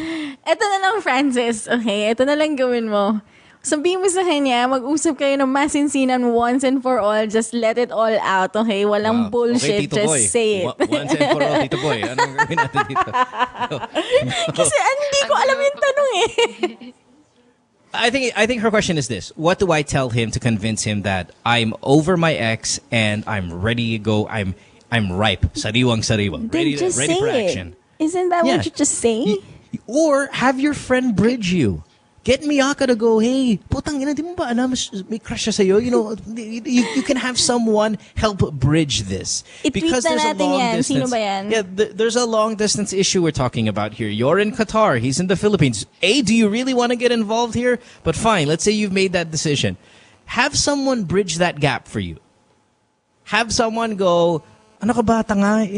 Ito na lang, Francis. Okay, ito na lang gawin mo. Sabihin mo sa kanya, mag-usap kayo ng masinsinan once and for all. Just let it all out, okay? Walang bullshit. Okay, Tito Just Boy. say it. Once and for all, Tito Boy. Anong gawin natin dito? Kasi hindi ko alam yung tanong eh. I think her question is this: what do I tell him to convince him that I'm over my ex and I'm ready to go? I'm ripe, sariwang. Then just ready say for it. action. Isn't that Yeah. what you just say? Or have your friend bridge you. Get Miakka to go, hey, putang ina, di mo ba alam, may crush siya sa'yo? You know, you can have someone help bridge this. I-tweet na natin yan. Sino ba yan? Yeah, there's a long distance issue we're talking about here. You're in Qatar, he's in the Philippines. A, do you really want to get involved here? But fine, let's say you've made that decision. Have someone bridge that gap for you. Have someone go, ano ka ba, tanga?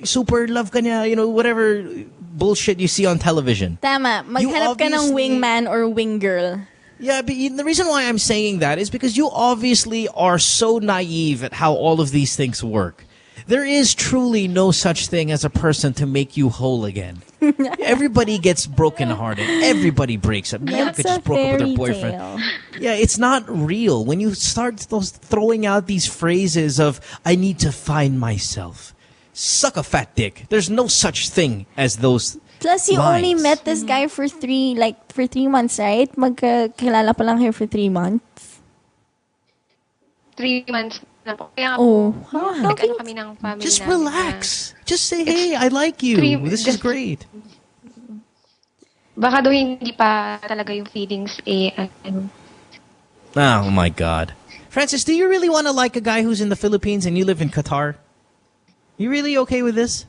Super love ka niya, you know, whatever bullshit you see on television. Tama. Maghanap ka ng wingman or winggirl. Yeah, but the reason why I'm saying that is because you obviously are so naive at how all of these things work. there is truly no such thing as a person to make you whole again. Everybody gets brokenhearted. Everybody breaks up. Miakka just broke up with her boyfriend. Yeah, it's not real. When you start throwing out these phrases of, I need to find myself. Suck a fat dick. There's no such thing as those Plus, you lines. only met this guy for 3 months, right? Magkakilala pa lang kayo for 3 months. 3 months na po. Kaya Okay. kami ng family Just namin relax. Just say, hey, I like you. This is great. Baka daw hindi pa talaga yung feelings Oh, my God. Francis, do you really want to like a guy who's in the Philippines and you live in Qatar? You really okay with this?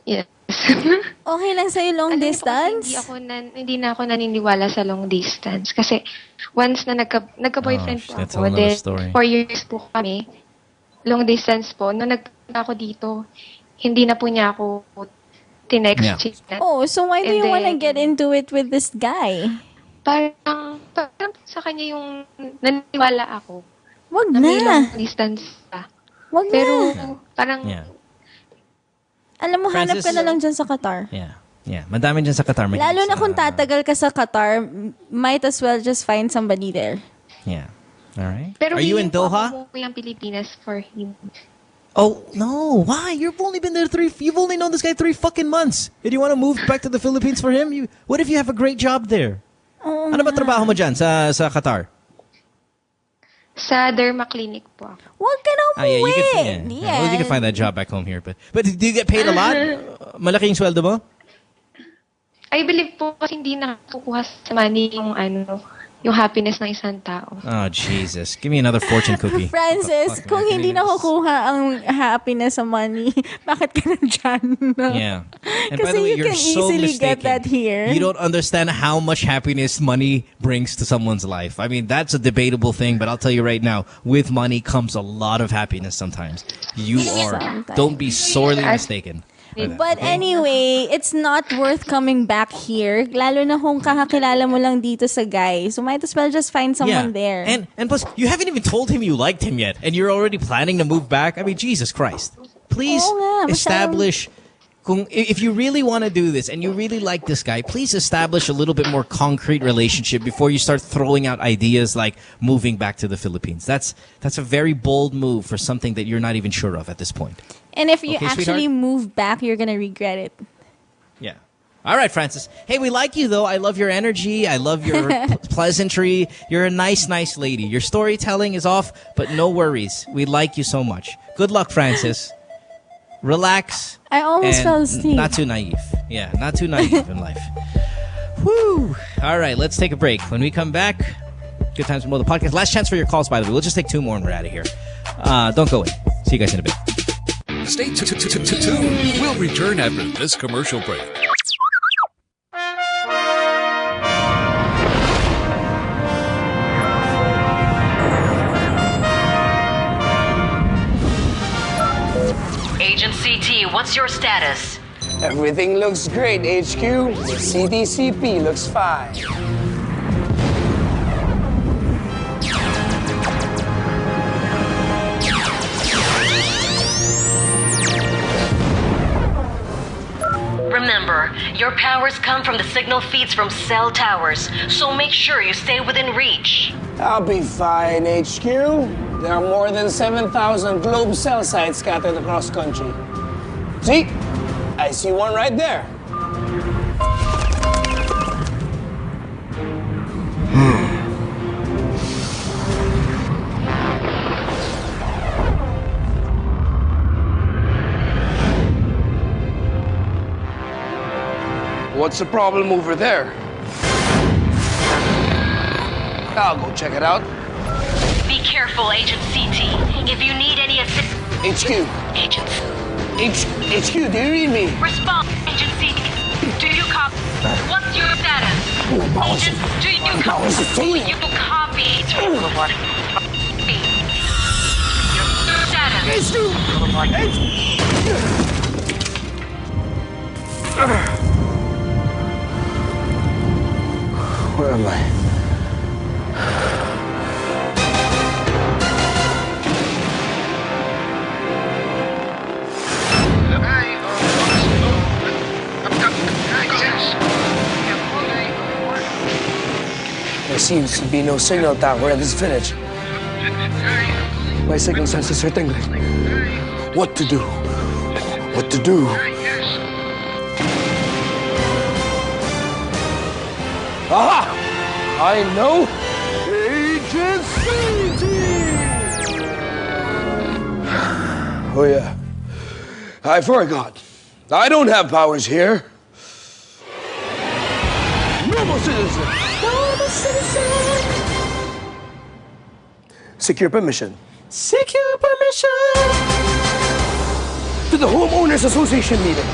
Yes. Okay lang sa'yo long distance? Hindi na ako naniniwala sa long distance. Kasi once na nagka-boyfriend po that's ako, a whole nother then story. 4 years po kami, long distance po, nung nagpunta ako dito, hindi na po niya ako tinext. Oh, so why do you want to get into it with this guy? Parang sa kanya yung naniniwala ako. Wag na. May na. long distance pa. Wag Pero na. parang alam mo, hanap Francis? ka na lang dyan sa Qatar. Yeah, madami dyan sa Qatar. Lalo na kung tatagal ka sa Qatar, might as well just find somebody there. Yeah. All right. Pero Are you in Doha? Umuwi ang Pilipinas for him. Oh, no. Why? You've only been there you've only known this guy 3 fucking months. And you want to move back to the Philippines for him? What if you have a great job there? Ano ba trabaho mo dyan sa Qatar? Sa derma clinic po ako. Wag ka na umuwi. Well, you can find that job back home here. But do you get paid a lot? Malaki yung sweldo mo? I believe po kasi hindi nakukuha sa money yung happiness ng isang tao. Oh, Jesus. Give me another fortune cookie. Francis, kung hindi nakukuha ang happiness sa money, bakit ka nandyan? Yeah. And by Kasi the way, you you're can so easily mistaken. get that here. You don't understand how much happiness money brings to someone's life. I mean, that's a debatable thing, but I'll tell you right now, with money comes a lot of happiness sometimes. Don't be sorely mistaken. But anyway, it's not worth coming back here. Lalo na kung kakakilala mo lang dito sa guy. So might as well just find someone there. And plus, you haven't even told him you liked him yet, and you're already planning to move back. I mean, Jesus Christ. Please establish... If you really want to do this and you really like this guy, please establish a little bit more concrete relationship before you start throwing out ideas like moving back to the Philippines. That's a very bold move for something that you're not even sure of at this point. And if you Okay, actually sweetheart? move back, you're gonna regret it. Yeah. All right, Francis. Hey, we like you, though. I love your energy. I love your pleasantry. You're a nice, nice lady. Your storytelling is off, but no worries. We like you so much. Good luck, Francis. Relax. I almost and fell asleep. Not too naive. Yeah, not too naive in life. Woo! All right, let's take a break. When we come back, Good Times with Mo, the podcast. Last chance for your calls, by the way. We'll just take 2 more and we're out of here. Don't go away. See you guys in a bit. Stay tuned. We'll return after this commercial break. Agent CT, what's your status? Everything looks great, HQ. The CDCP looks fine. Remember, your powers come from the signal feeds from cell towers, so make sure you stay within reach. I'll be fine, HQ. There are more than 7,000 globe cell sites scattered across country. See? I see one right there. What's the problem over there? I'll go check it out. Be careful, Agent CT. If you need any assistance... HQ. Agents. HQ, do you read me? Respond, Agent CT. Do you copy? What's your status? Agent, do you copy? You copy. Where am I? seems to be no signal tower in this village. My signal sensors are tingling. What to do? What to do? Aha! I know! Agent CT! Oh yeah. I forgot. I don't have powers here. Normal citizen! Normal citizen! Secure permission. Secure permission! To the Homeowners Association meeting.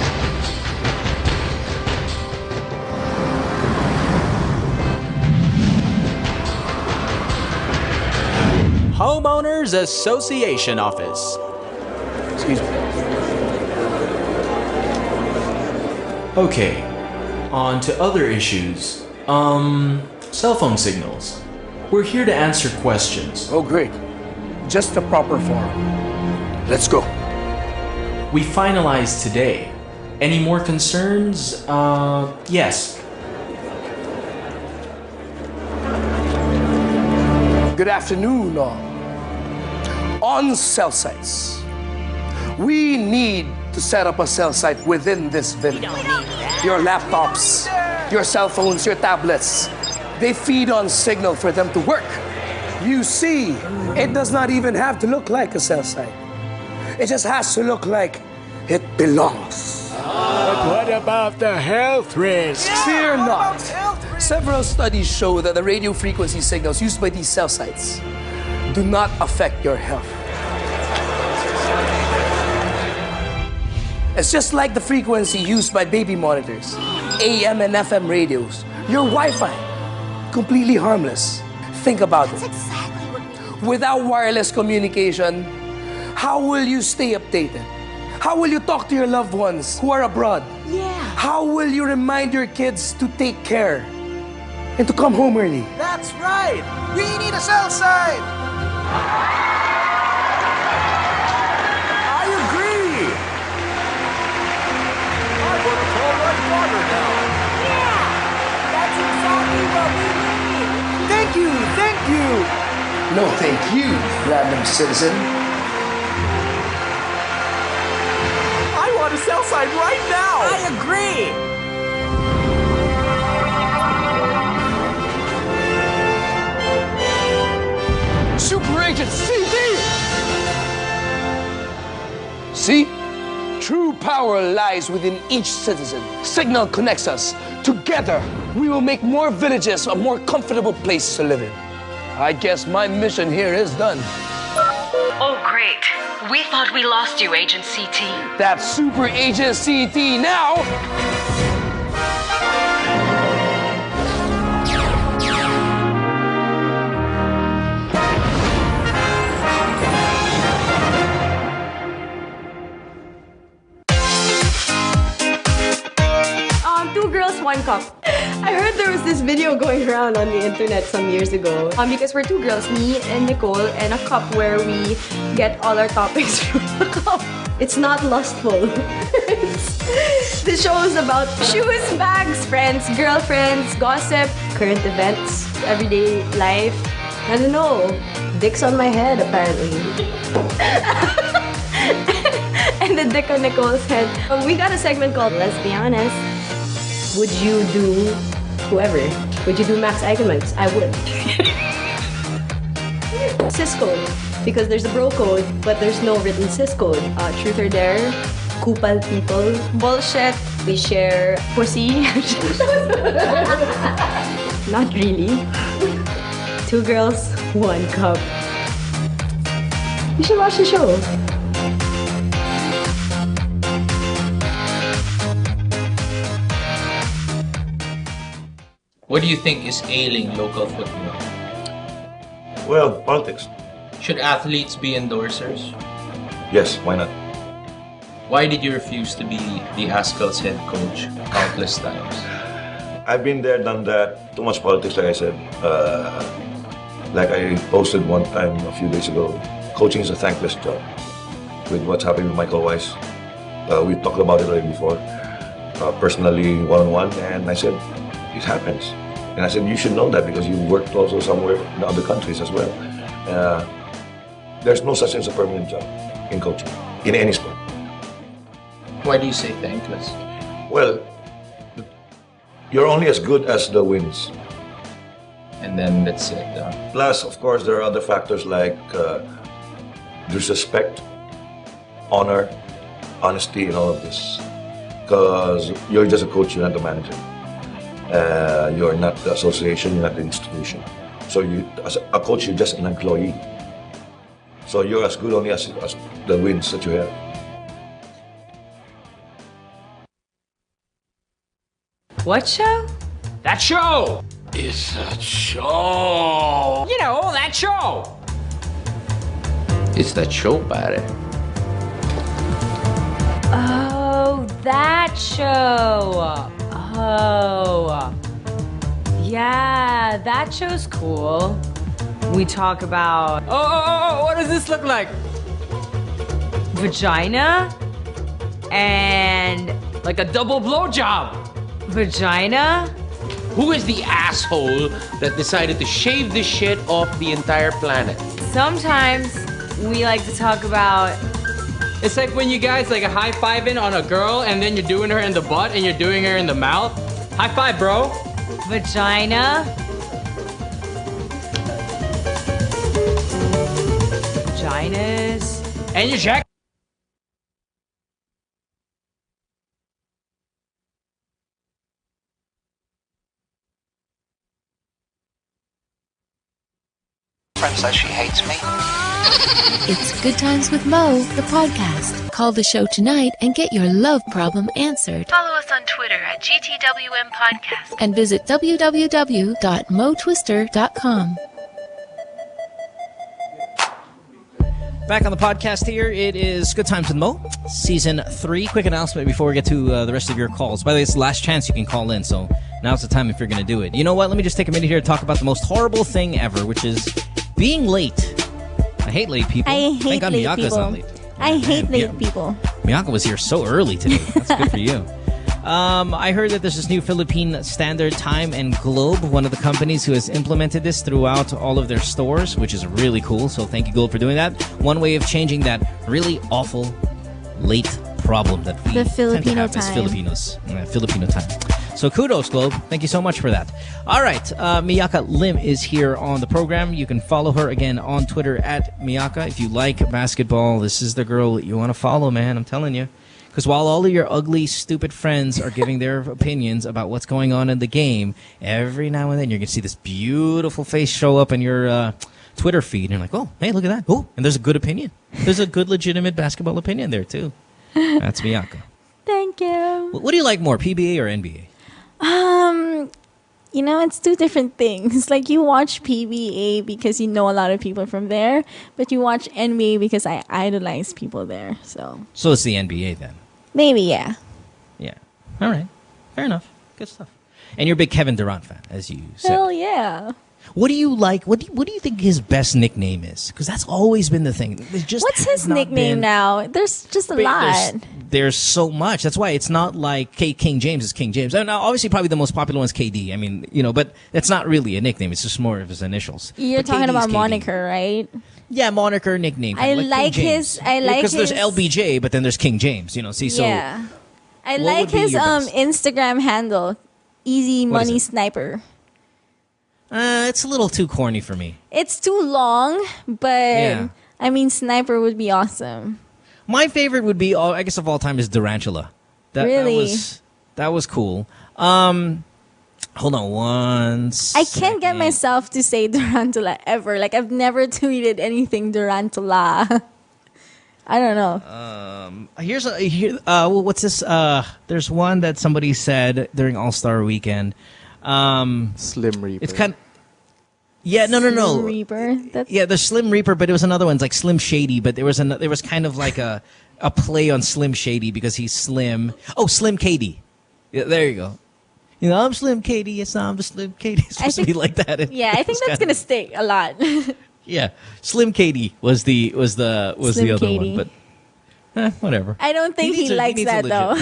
Homeowners Association office. Excuse me. Okay, on to other issues. Cell phone signals. We're here to answer questions. Oh, great. Just the proper form. Let's go. We finalized today. Any more concerns? Yes. Good afternoon, all. On cell sites, we need to set up a cell site within this village. Your laptops, your cell phones, your tablets, they feed on signal for them to work. You see, it does not even have to look like a cell site. It just has to look like it belongs. But what about the health risks? Fear not. Several studies show that the radio frequency signals used by these cell sites do not affect your health. It's just like the frequency used by baby monitors, AM and FM radios, your Wi-Fi, completely harmless. Think about it. Without wireless communication, how will you stay updated? How will you talk to your loved ones who are abroad? Yeah. How will you remind your kids to take care and to come home early? That's right. We need a cell site. I agree. I want to call my father now. Yeah. That's exactly what we need. Thank you. Thank you. No, thank you, random citizen. I want a cell site right now. I agree. Super Agent CD! See? True power lies within each citizen. Signal connects us. Together, we will make more villages a more comfortable place to live in. I guess my mission here is done. Oh, great. We thought we lost you, Agent CT. That's Super Agent CT now! Two girls, one cup. I heard there was this video going around on the internet some years ago. Because we're two girls, me and Nicole, and a cup where we get all our topics from the cup. It's not lustful. This show is about shoes, bags, friends, girlfriends, gossip, current events, everyday life. I don't know. Dicks on my head, apparently. And the dick on Nicole's head. We got a segment called Let's Be Honest. Would you do whoever? Would you do Max Eigenmans? I would. Cis code. Because there's a bro code, but there's no written cis code. Truth or dare. Kupal people. Bullshit. We share pussy. Not really. Two girls, one cup. You should watch the show. What do you think is ailing local football? Well, politics. Should athletes be endorsers? Yes, why not? Why did you refuse to be the Askel's head coach countless times? I've been there, done that. Too much politics, like I said. Like I posted one time a few days ago, coaching is a thankless job. With what's happening with Michael Weiss, we talked about it already before, personally, one-on-one, and I said, it happens. And I said, you should know that because you worked also somewhere in other countries as well. There's no such thing as a permanent job in coaching, in any sport. Why do you say thankless? Well, you're only as good as the wins. And then that's it. Plus, of course, there are other factors like disrespect, honor, honesty, and all of this. Because you're just a coach, you're not the manager. You're not the association, you're not the institution. So you, as a coach, you're just an employee. So you're as good only as the wins that you have. What show? That show! It's a show. You know, that show! It's that show, pare. Oh, that show. Oh. Yeah, that show's cool. We talk about... Oh, what does this look like? Vagina and... Like a double blowjob. Vagina? Who is the asshole that decided to shave this shit off the entire planet? Sometimes we like to talk about... It's like when you guys like high-fiving on a girl and then you're doing her in the butt and you're doing her in the mouth. High five, bro. Vagina. Vaginas. And your jack. Friend says she hates me. It's Good Times with Mo, the podcast. Call the show tonight and get your love problem answered. Follow us on Twitter at GTWM Podcast. And visit www.motwister.com. Back on the podcast here, it is Good Times with Mo, Season 3. Quick announcement before we get to the rest of your calls. By the way, it's the last chance you can call in, so now's the time if you're going to do it. You know what? Let me just take a minute here to talk about the most horrible thing ever, which is being late. I hate late people. I hate Thank God late Miakka's people. not late. I hate late people. Miakka was here so early today. That's good for you. I heard that there's this new Philippine Standard Time and Globe, one of the companies who has implemented this throughout all of their stores, which is really cool. So thank you, Globe, for doing that. One way of changing that really awful late problem that we tend to have as Filipinos. Filipino time. So kudos, Globe. Thank you so much for that. All right. Miakka Lim is here on the program. You can follow her again on Twitter at Miakka. If you like basketball, this is the girl that you want to follow, man. I'm telling you. Because while all of your ugly, stupid friends are giving their opinions about what's going on in the game, every now and then you're going to see this beautiful face show up in your Twitter feed. And you're like, oh, hey, look at that. Oh, and there's a good opinion. There's a good, legitimate basketball opinion there, too. That's Miakka. Thank you. What do you like more, PBA or NBA? You know, it's two different things. Like, you watch PBA because you know a lot of people from there, but you watch NBA because I idolize people there. So it's the NBA then? Maybe, yeah. Yeah. All right. Fair enough. Good stuff. And you're a big Kevin Durant fan, as you said. Hell yeah. What do you like? What do you think his best nickname is? Because that's always been the thing. What's his nickname now? There's just a lot. There's so much. That's why it's not like King James is King James. Now, obviously, probably the most popular one's KD. I mean, you know, but that's not really a nickname. It's just more of his initials. You're talking about moniker, right? Yeah, moniker, nickname. I like his. Because there's LBJ, but then there's King James. You know, see, so yeah. I like his Instagram handle, Easy Money Sniper. It's a little too corny for me. It's too long, but I mean, Sniper would be awesome. My favorite would be, I guess, of all time is Durantula. Really? That was cool. Hold on one second. I can't get myself to say Durantula ever. Like, I've never tweeted anything Durantula. I don't know. What's this? There's one that somebody said during All-Star Weekend. Slim Reaper. It's kind of, no. Slim Reaper. Yeah, there's Slim Reaper, but it was another one. It's like Slim Shady, but there was kind of like a play on Slim Shady because he's slim. Oh, Slim Katie. Yeah, there you go. You know, I'm Slim Katie. Yes, I'm the Slim Katie. It's supposed to be like that. I think that's gonna stick a lot. Yeah, Slim Katie was the other Katie. one, but whatever. I don't think he likes that though.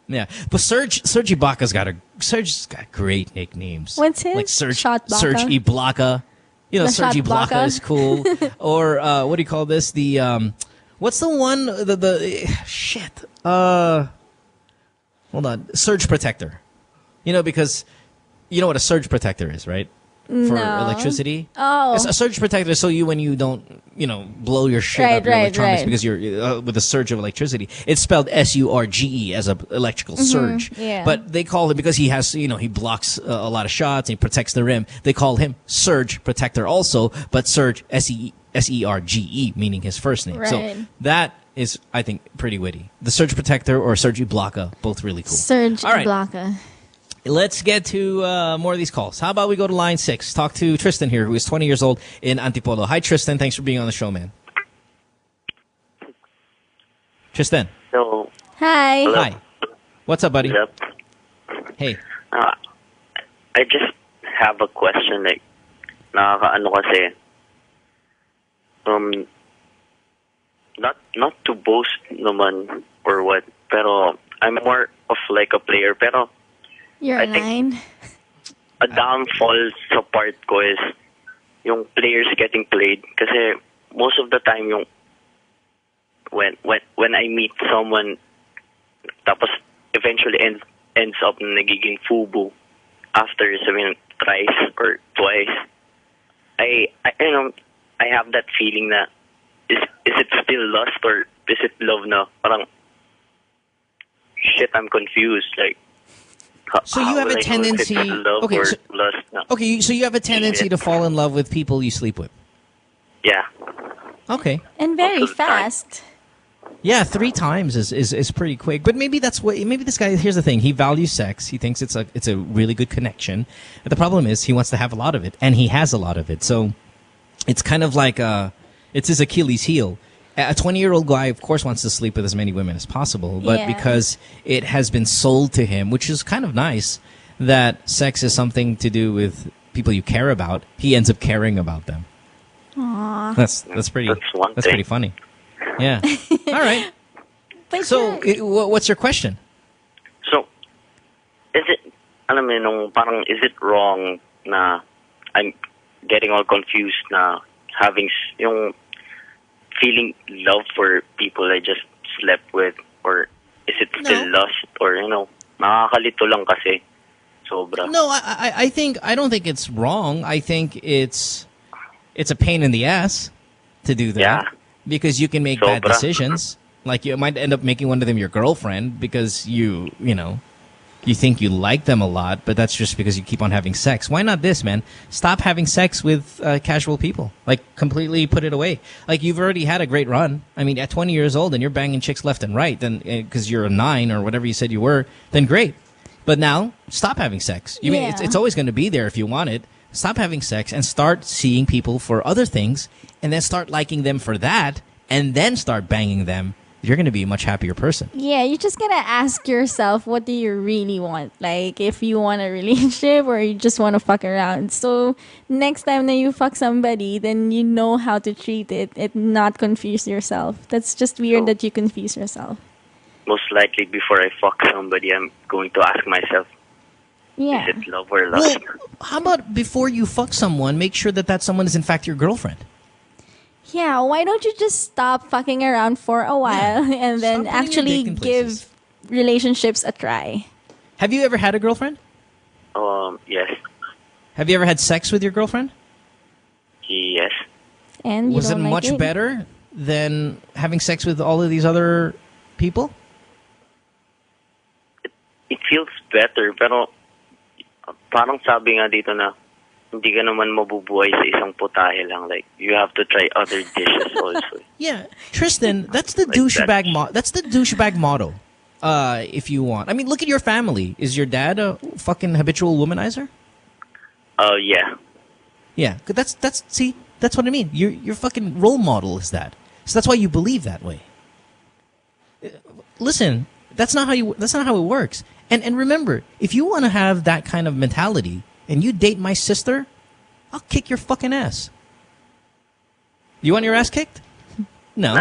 Yeah, but Serge Ibaka's got a Serge's got great nicknames. What's his? Like Serge Shot Serge Baka? Ibaka. You know, The Serge Shot Ibaka Baka. is cool. Or what do you call this? The what's the one? The shit. Hold on. Surge protector. You know, because you know what a surge protector is, right? For No. electricity. Oh. It's a surge protector, so when you don't, blow your shit Right, up your right, electronics right. because you're with a surge of electricity. It's spelled SURGE as a electrical surge. yeah. But they call him because he has, he blocks a lot of shots and he protects the rim. They call him surge protector also, but surge SERGE, meaning his first name. Right. So that is, I think, pretty witty. The surge protector or Serge Ibaka, both really cool. Serge All right. Ibaka. Let's get to more of these calls. How about we go to line 6? Talk to Tristan here, who is 20 years old in Antipolo. Hi, Tristan. Thanks for being on the show, man. Tristan. So, Hi. hello. Hi. What's up, buddy? What's up? Hey. I just have a question. Like, nakakaano kasi, not to boast naman or what, pero I'm more of like a player. Pero You're I a think- 9. a downfall sa part ko is yung players getting played. Kasi most of the time yung when I meet someone tapos eventually ends up nagiging fubu after thrice or twice, I have that feeling na is it still lust or is it love na? Parang shit, I'm confused. Like, So you have a tendency. Okay, so, lust na? okay, so you have a tendency to fall in love with people you sleep with. Yeah. Okay. And very fast. Yeah, 3 times is pretty quick. But maybe that's what. Maybe this guy. Here's the thing. He values sex. He thinks it's a really good connection. But the problem is he wants to have a lot of it, and he has a lot of it. So it's kind of like it's his Achilles heel. A 20-year-old guy, of course, wants to sleep with as many women as possible. But Yeah. because it has been sold to him, which is kind of nice, that sex is something to do with people you care about, he ends up caring about them. Aww. That's pretty. That's pretty funny. Yeah. All right. So, what's your question? So, is it, alam mo nung parang, is it wrong na I'm getting all confused na having yung feeling love for people I just slept with, or is it still lust, or nakakalito lang kasi sobra. No, I don't think it's wrong. I think it's a pain in the ass to do that. Yeah. Because you can make bad Sobra. decisions. Like you might end up making one of them your girlfriend because you think you like them a lot, but that's just because you keep on having sex. Why not this, man? Stop having sex with casual people. Like, completely put it away. Like, you've already had a great run. I mean, at 20 years old and you're banging chicks left and right, then because you're a 9 or whatever you said you were, then great. But now, stop having sex. You mean it's always going to be there if you want it. Stop having sex and start seeing people for other things, and then start liking them for that, and then start banging them. You're going to be a much happier person. Yeah, you just gotta ask yourself, what do you really want? Like, if you want a relationship or you just want to fuck around. So, next time that you fuck somebody, then you know how to treat it and not confuse yourself. That's just weird that you confuse yourself. Most likely before I fuck somebody, I'm going to ask myself, Yeah. is it love or lust? Well, how about before you fuck someone, make sure that someone is in fact your girlfriend? Yeah, why don't you just stop fucking around for a while and then Stop putting your actually dick in places. give relationships a try? Have you ever had a girlfriend? Yes. Have you ever had sex with your girlfriend? Yes. And you Was it don't like much it? better than having sex with all of these other people? It feels better, pero parang sabi nga dito na hindi ka naman mabubuhay sa isang putahe lang. Like, you have to try other dishes also. Yeah, Tristan, that's the douchebag. That's the douchebag motto. If you want, I mean, look at your family. Is your dad a fucking habitual womanizer? Yeah. Yeah, 'cause that's what I mean. Your fucking role model is that. So that's why you believe that way. Listen, that's not how it works. And remember, if you want to have that kind of mentality and you date my sister, I'll kick your fucking ass. You want your ass kicked? No.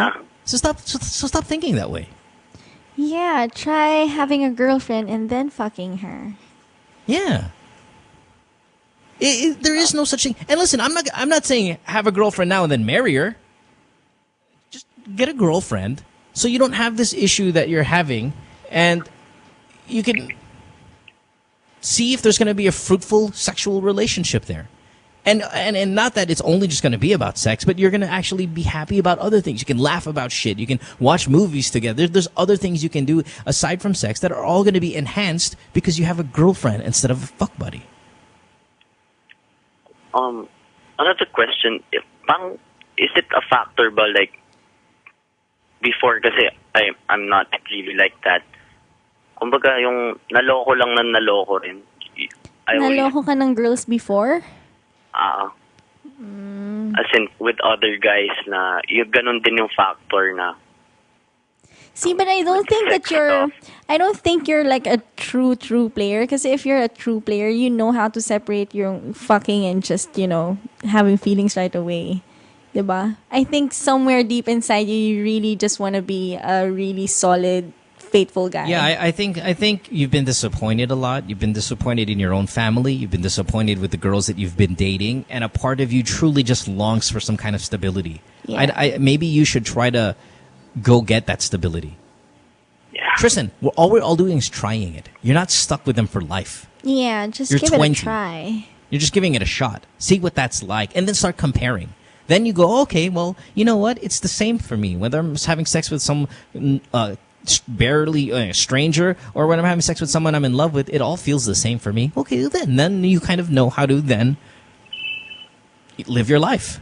So stop thinking that way. Yeah, try having a girlfriend and then fucking her. Yeah. There is no such thing. And listen, I'm not saying have a girlfriend now and then marry her. Just get a girlfriend so you don't have this issue that you're having, and you can see if there's going to be a fruitful sexual relationship there. And not that it's only just going to be about sex, but you're going to actually be happy about other things. You can laugh about shit. You can watch movies together. There's other things you can do aside from sex that are all going to be enhanced because you have a girlfriend instead of a fuck buddy. Another question, is it a factor ba, like, before, kasi I'm not really like that. Kumbaga, yung naloko lang na naloko rin. Naloko ka ng girls before? As in, with other guys na, yung ganun din yung factor na. See, but I don't think that you're like a true player. Because if you're a true player, you know how to separate your fucking and just, having feelings right away. Diba? I think somewhere deep inside you really just want to be a really solid, faithful guy. Yeah, I think you've been disappointed a lot. You've been disappointed in your own family. You've been disappointed with the girls that you've been dating. And a part of you truly just longs for some kind of stability. Yeah. Maybe you should try to go get that stability. Yeah. Tristan, all we're all doing is trying it. You're not stuck with them for life. Yeah, just You're give 20. it a try. You're just giving it a shot. See what that's like. And then start comparing. Then you go, okay, well, you know what? It's the same for me. Whether I'm having sex with some barely stranger or when I'm having sex with someone I'm in love with, it all feels the same for me. Okay, then you kind of know how to then live your life.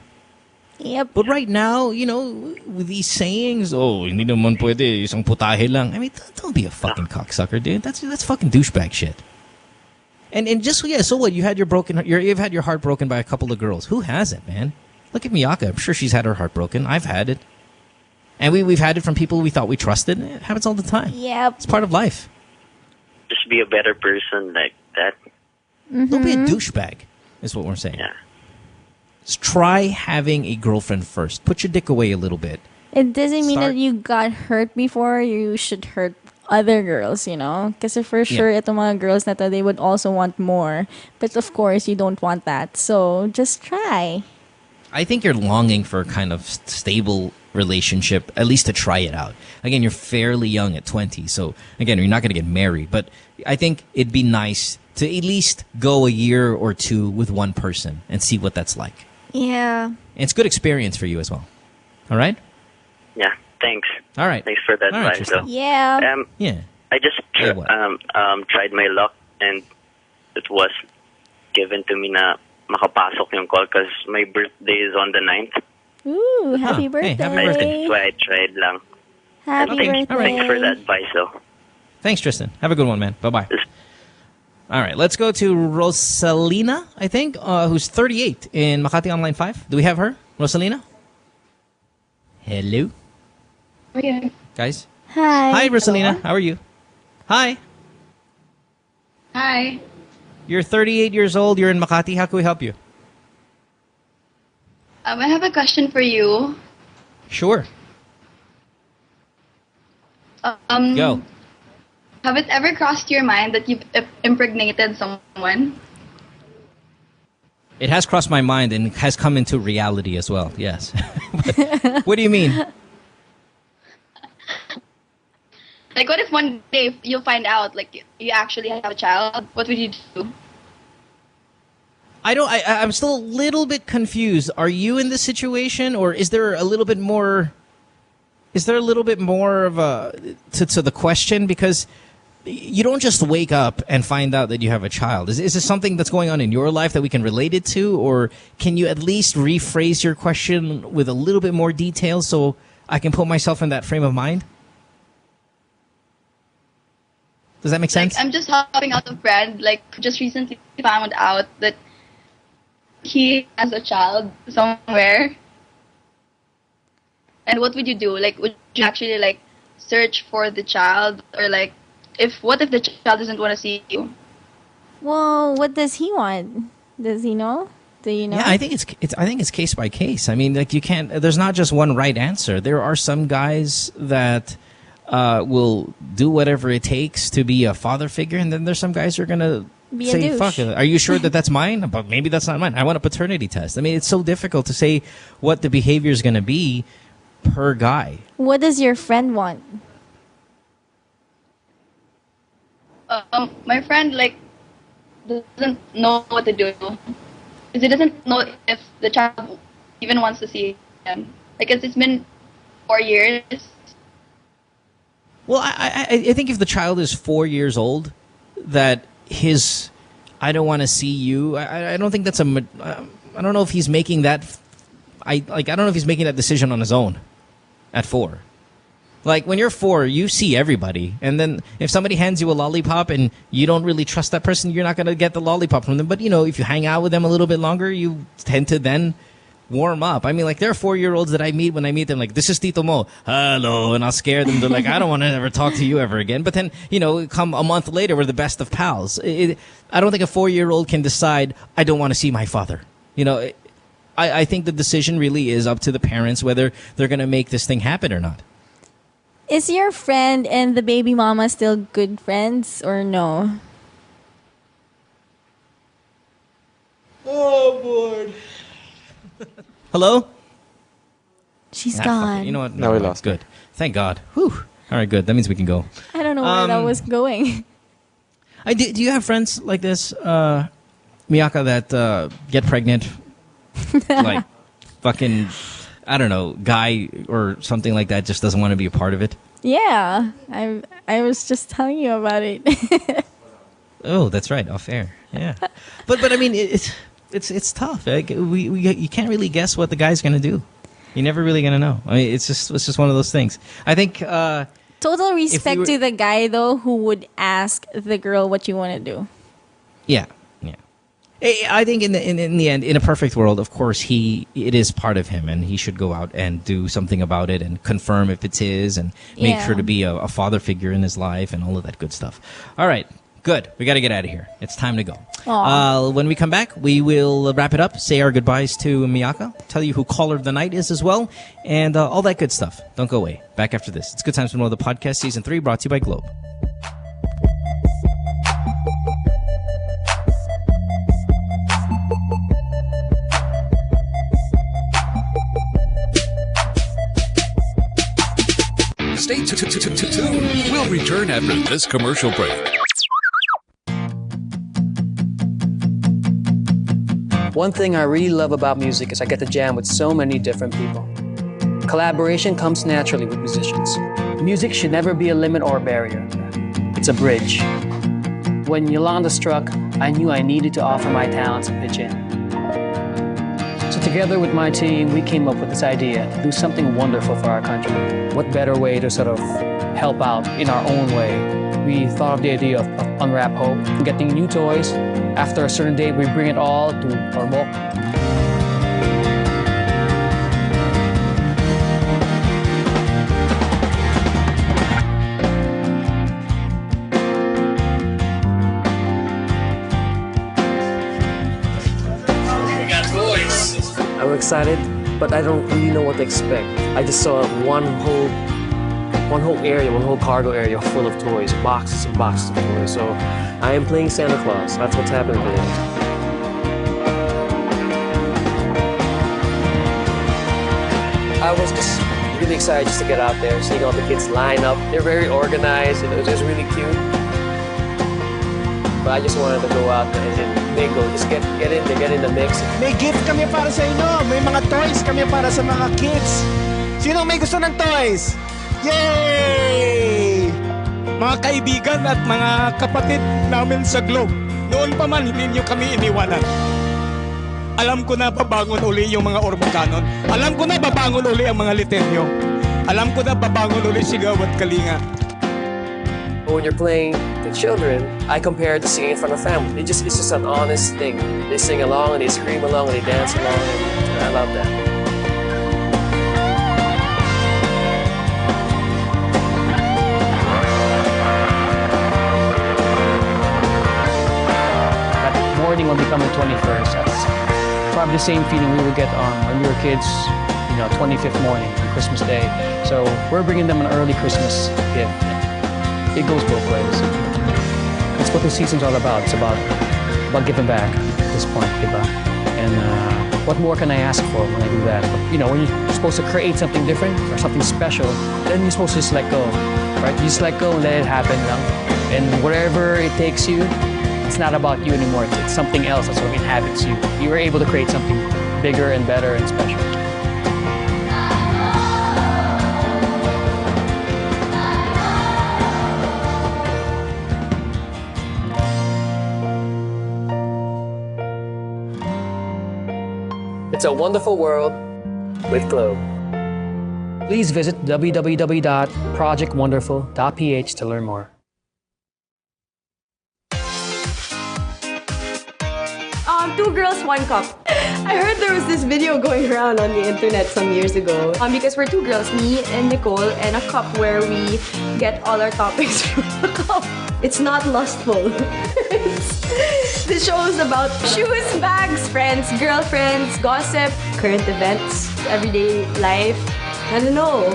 Yep. But right now, with these sayings, hindi naman pwede, isang putahe lang. I mean, don't be a fucking cocksucker, dude. That's fucking douchebag shit. And just, so what? You've had your heart broken by a couple of girls. Who hasn't, man? Look at Miakka. I'm sure she's had her heart broken. I've had it. And we've had it from people we thought we trusted. It happens all the time. Yep. It's part of life. Just be a better person like that. Mm-hmm. Don't be a douchebag, is what we're saying. Yeah. Just try having a girlfriend first. Put your dick away a little bit. It doesn't mean that you got hurt before. You should hurt other girls, Because for sure, itong mga girls na to, they would also want more. But of course, you don't want that. So just try. I think you're longing for a kind of stable relationship, at least to try it out. Again, you're fairly young at 20. So, again, you're not going to get married. But I think it'd be nice to at least go a year or two with one person and see what that's like. Yeah. And it's good experience for you as well. All right? Yeah, thanks. All right. Thanks for that advice, though. Yeah. Yeah. I just tried my luck, and it was given to me na makapasok yung call because my birthday is on the 9th. Ooh, happy birthday. Hey, happy birthday. That's why I tried lang. Happy birthday. Thanks for that advice, though. Thanks, Tristan. Have a good one, man. Bye-bye. All right, let's go to Rosalina, I think, who's 38 in Makati Online 5. Do we have her? Rosalina? Hello? Yeah. Guys? Hi. Hi, Rosalina. How are you? Hi. Hi. You're 38 years old. You're in Makati. How can we help you? I have a question for you. Sure. Go. Have it ever crossed your mind that you've impregnated someone? It has crossed my mind and has come into reality as well, yes. What do you mean? Like, what if one day you find out, like, you actually have a child? What would you do? I'm still a little bit confused. Are you in this situation, or is there a little bit more? Is there a little bit more of a to the question? Because you don't just wake up and find out that you have a child. Is this something that's going on in your life that we can relate it to, or can you at least rephrase your question with a little bit more detail so I can put myself in that frame of mind? Does that make sense? Like, I'm just helping out a friend. Like, just recently found out that he has a child somewhere. And what would you do? Like, would you actually, like, search for the child? Or, like, what if the child doesn't want to see you? Well, what does he want? Does he know? Do you know? Yeah, I think it's case by case. I mean, like, you can't. There's not just one right answer. There are some guys that will do whatever it takes to be a father figure, and then there's some guys who are gonna Be a say, douche. fuck it. Are you sure that that's mine? But maybe that's not mine. I want a paternity test. I mean, it's so difficult to say what the behavior is going to be per guy. What does your friend want? My friend doesn't know what to do because he doesn't know if the child even wants to see him. It's been 4 years. Well, I think if the child is 4 years old, that his I don't want to see you. I don't think that's I don't know if he's making that. I don't know if he's making that decision on his own at 4. Like, when you're 4, you see everybody. And then if somebody hands you a lollipop and you don't really trust that person, you're not going to get the lollipop from them. But, if you hang out with them a little bit longer, you tend to then warm up. I mean, there are 4-year-olds that I meet when I meet them, this is Tito Mo. Hello. And I'll scare them. They're like, I don't want to ever talk to you ever again. But then, come a month later, we're the best of pals. I don't think a 4-year-old can decide, I don't want to see my father. I think the decision really is up to the parents whether they're going to make this thing happen or not. Is your friend and the baby mama still good friends or no? Oh, boy. Hello? She's Fuck gone. it. You know what? No, we lost. Good. Thank God. Whew. All right, good. That means we can go. I don't know where that was going. Do you have friends like this, Miakka, that get pregnant? Fucking, I don't know, guy or something like that just doesn't want to be a part of it? Yeah, I was just telling you about it. Oh, that's right. Off air. Yeah. But I mean, it's tough. You can't really guess what the guy's going to do. You're never really going to know. I mean, it's just one of those things. I think total respect to the guy though who would ask the girl what you want to do. Yeah. I think in the end, in a perfect world, of course, it is part of him, and he should go out and do something about it and confirm if it's his, and make sure to be a father figure in his life and all of that good stuff. All right, good. We got to get out of here. It's time to go. When we come back, we will wrap it up, say our goodbyes to Miakka, tell you who caller of the night is as well, and all that good stuff. Don't go away. Back after this. It's Good Times with Mo, the podcast, Season 3, brought to you by Globe. Stay tuned. We'll return after this commercial break. One thing I really love about music is I get to jam with so many different people. Collaboration comes naturally with musicians. Music should never be a limit or a barrier. It's a bridge. When Yolanda struck, I knew I needed to offer my talents and pitch in. So together with my team, we came up with this idea to do something wonderful for our country. What better way to sort of help out in our own way? We thought of the idea of Unwrap Hope, getting new toys. After a certain date, we bring it all to Ormoc. I'm excited, but I don't really know what to expect. I just saw one whole cargo area full of toys, boxes and boxes of toys. So I am playing Santa Claus. That's what's happening today. I was just really excited just to get out there, seeing all the kids line up. They're very organized. It was just really cute. But I just wanted to go out there and mingle, just get in the mix. May gift kami para sa inyo. May mga toys kami para sa mga kids. Sino may gusto ng toys? Yay! Mga kaibigan at mga kapatid namin sa Globe, noon pa man hindi niyo kami iniwanan. Alam ko na babangon uli yung mga Ormocanon. Alam ko na babangon uli ang mga Litenyo. Alam ko na babangon uli Sigaw at Kalinga. When you're playing the children, I compare it to singing in front of family. It's just an honest thing. They sing along and they scream along and they dance along, and I love that. That morning will become the 21st. That's probably the same feeling we would get when we were kids, 25th morning, Christmas Day. So we're bringing them an early Christmas gift. It goes both ways. It's what this season's all about. It's about giving back at this point, diba? And what more can I ask for when I do that? You know, when you're supposed to create something different or something special, then you're supposed to just let go, right? You just let go and let it happen lang. And wherever it takes you, it's not about you anymore. It's something else that sort of inhabits you. You were able to create something bigger and better and special. It's a wonderful world with Globe. Please visit www.projectwonderful.ph to learn more. Two girls, one cup. I heard there was this video going around on the internet some years ago. Because we're two girls, me and Nicole, and a cup where we get all our topics from the cup. It's not lustful. The show is about shoes, bags, friends, girlfriends, gossip, current events, everyday life. I don't know.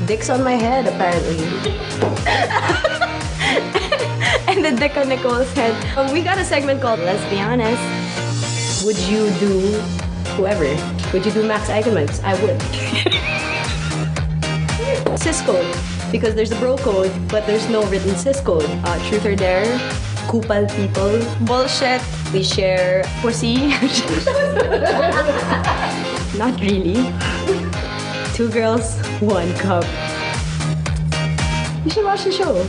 Dick's on my head, apparently. And the dick on Nicole's head. We got a segment called Let's Be Honest. Would you do whoever? Would you do Max Eigenmans? I would. Cis code. Because there's a bro code, but there's no written cis code. Truth or dare. Kupal people. Bullshit. We share pussy. Not really. Two girls, one cup. You should watch the show.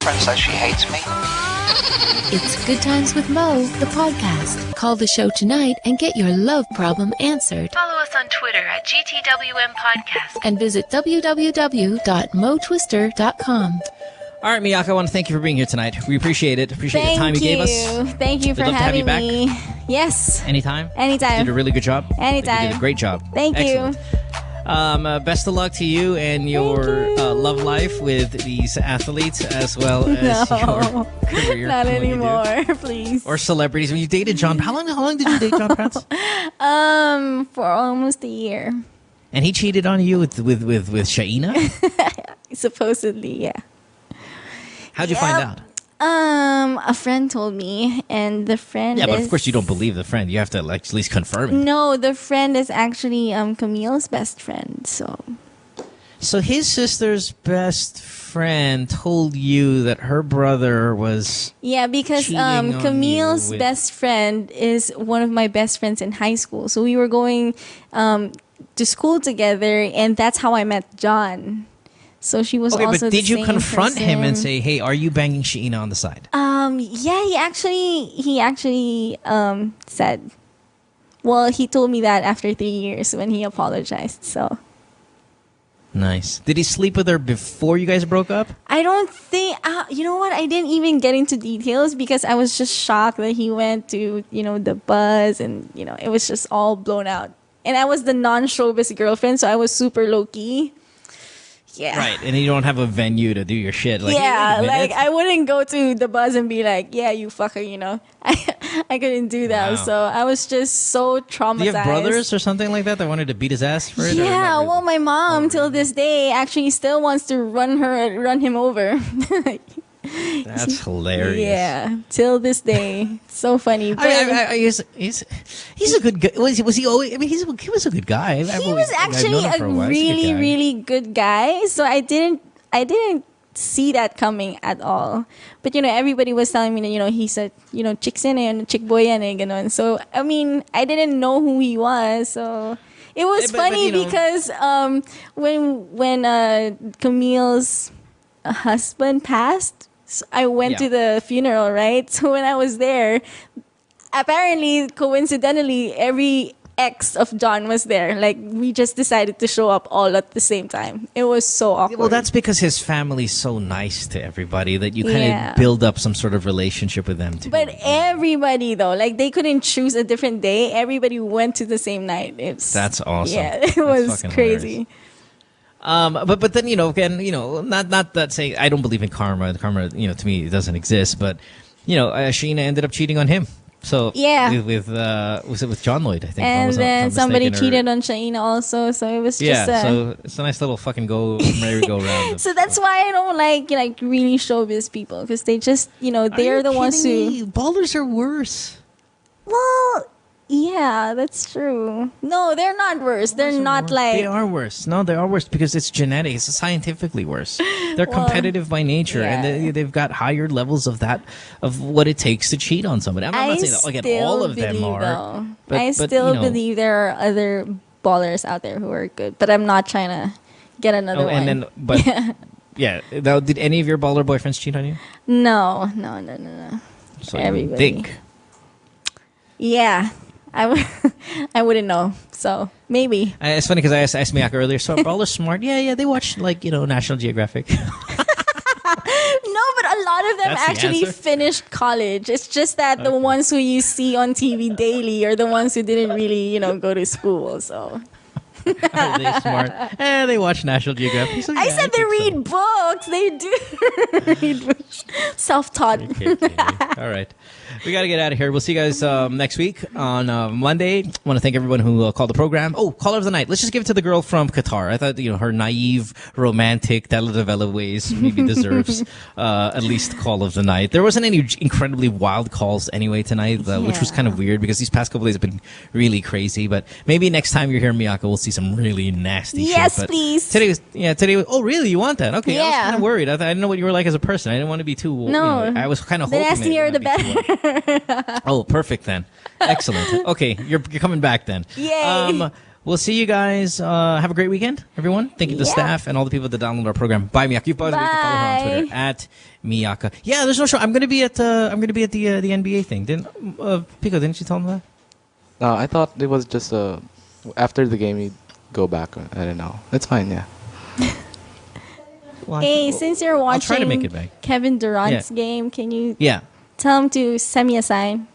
Friend says she hates me. It's Good Times with Mo, the podcast. Call the show tonight and get your love problem answered. Follow us on Twitter at GTWM Podcast. And visit www.motwister.com. All right, Miakka, I want to thank you for being here tonight. We appreciate it. Appreciate the time you gave us. Thank you for having me. Yes. Anytime? Anytime. You did a really good job. Anytime. You did a great job. Thank you. Best of luck to you and your love life with these athletes as well as your career. Not anymore, please. Or celebrities. When you dated John, how long did you date John Prats? For almost a year. And he cheated on you with Shaina? Supposedly, yeah. How'd you find out? A friend told me, and the friend but of course you don't believe the friend. You have to at least confirm it. No, the friend is actually Camille's best friend, so his sister's best friend told you that her brother was because Camille's best friend is one of my best friends in high school. So we were going to school together, and that's how I met John. So she was also but did you confront person. him and say, "Hey, are you banging Sheena on the side?" Yeah, he actually said. Well, he told me that after 3 years when he apologized. So nice. Did he sleep with her before you guys broke up? I don't think. You know what? I didn't even get into details because I was just shocked that he went to the buzz and it was just all blown out. And I was the non-showbiz girlfriend, so I was super low key. Yeah. Right, and you don't have a venue to do your shit. Like, like I wouldn't go to the buzz and be like, "Yeah, you fucker," I couldn't do that. Wow. So I was just so traumatized. Do you have brothers or something like that wanted to beat his ass for it? Yeah, well, my mom till this day actually still wants to run him over. That's hilarious. Yeah, till this day, so funny. But he's a good guy. Was he always? I mean, he was a good guy. He was actually a really good guy. So I didn't see that coming at all. But everybody was telling me that he's a chick yan and chick boy yan ganon. So I mean, I didn't know who he was. So it was funny because when Camille's husband passed. So I went to the funeral, right? So when I was there, apparently, coincidentally, every ex of John was there. Like, we just decided to show up all at the same time. It was so awkward. Well, that's because his family's so nice to everybody that you kind of build up some sort of relationship with them too. But everybody, though, like, they couldn't choose a different day. Everybody went to the same night. That's awesome. Yeah, it was crazy. Hilarious. But then again not that saying I don't believe in karma. Karma to me it doesn't exist. But Sheena ended up cheating on him. So Yeah. with was it with John Lloyd? I think. if I And wasn't- if I'm then somebody mistaken, or- cheated on Shaina also, so it was Yeah, just so it's a nice little fucking merry-go-round. So that's why I don't like really showbiz people, because they just they're the ones who ballers are worse. Well, yeah, that's true. No, they're not worse. They're not like They are worse. No, they are worse because it's genetic. It's scientifically worse. They're Well, competitive by nature, yeah. and they've got higher levels of what it takes to cheat on somebody. I'm not saying that again, all of them are. Though. But, I still believe there are other ballers out there who are good, but I'm not trying to get another one. And then, but yeah. Now, did any of your baller boyfriends cheat on you? No. So Everybody. you think? Yeah, I wouldn't know. So maybe. It's funny because I asked Miakka earlier. So are ballers smart? Yeah. They watch National Geographic. No, but a lot of them That's the actually answer? finished college. It's just that the ones who you see on TV daily are the ones who didn't really, go to school. So Are they smart? They watch National Geographic. So, I yeah, said they read books. They do read books. Self-taught. All right. We got to get out of here. We'll see you guys next week on Monday. I want to thank everyone who called the program. Oh, caller of the night. Let's just give it to the girl from Qatar. I thought, her naive, romantic, telenovela ways maybe deserves at least call of the night. There wasn't any incredibly wild calls anyway tonight, which was kind of weird because these past couple days have been really crazy. But maybe next time you're here, Miakka, we'll see some really nasty shit. Yes, But please. Today was, oh, really? You want that? Okay. I was Yeah. kind of worried. I didn't know what you were like as a person. I didn't want to be too, No. I was kind of The hoping that you nastier wouldn't the be too better. Oh, perfect then. Excellent. Okay, you're coming back then. Yay. We'll see you guys. Have a great weekend, everyone. Thank you to the staff and all the people that download our program. Bye, Miakka. You can follow her on Twitter at Miakka. Yeah, there's no show. I'm gonna be at the NBA thing. Pico? Didn't you tell them that? No, I thought it was just after the game you go back. I don't know. It's fine. Yeah. Hey, since you're I'll try to watching make it back. Kevin Durant's Yeah. game, can you Yeah. tell him to send me a sign?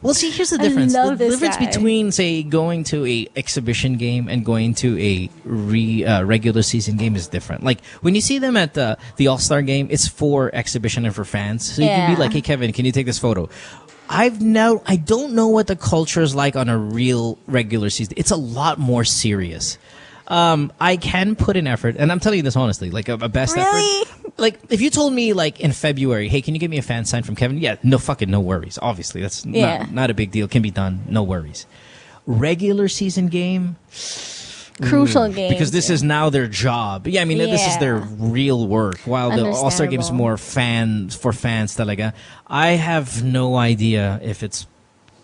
Well, see, here's the I difference. love The this difference guy. between, say, going to a exhibition game and going to a regular season game is different. Like, when you see them at the All-Star game, it's for exhibition and for fans. So you can be Yeah. like, hey, Kevin, can you take this photo? I don't know what the culture is like on a real regular season. It's a lot more serious. I can put in effort, and I'm telling you this honestly, like a best effort. Like, if you told me, like, in February, hey, can you give me a fan sign from Kevin? Yeah, no worries. Obviously, that's not a big deal. Can be done. No worries. Regular season game. Crucial game. Because this is now their job. Yeah, I mean, this is their real work. While the All-Star game is more for fans. Talaga. I have no idea if it's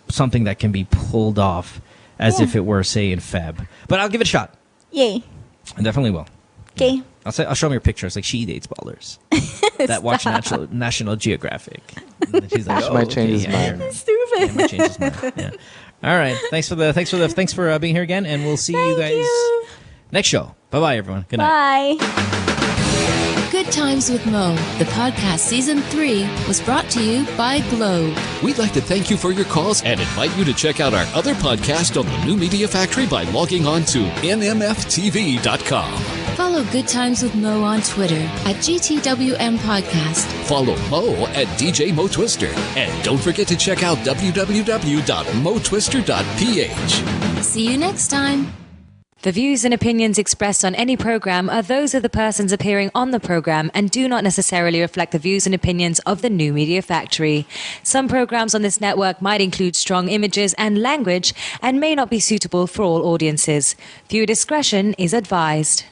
something that can be pulled off as if it were, say, in Feb. But I'll give it a shot. Yay. I definitely will. Okay. I'll show me your pictures. Like, she dates ballers that watch National Geographic. And she's like, Might change his mind. Stupid. Yeah, might change his mind. Yeah. All right. Thanks for being here again, and we'll see you guys next show. Bye, everyone. Good night. Bye. Good Times with Mo, the podcast season 3, was brought to you by Globe. We'd like to thank you for your calls and invite you to check out our other podcast on the New Media Factory by logging on to nmftv.com. Follow Good Times with Mo on Twitter at GTWM Podcast. Follow Mo at DJ Mo Twister. And don't forget to check out www.motwister.ph. See you next time. The views and opinions expressed on any program are those of the persons appearing on the program and do not necessarily reflect the views and opinions of the New Media Factory. Some programs on this network might include strong images and language and may not be suitable for all audiences. Viewer discretion is advised.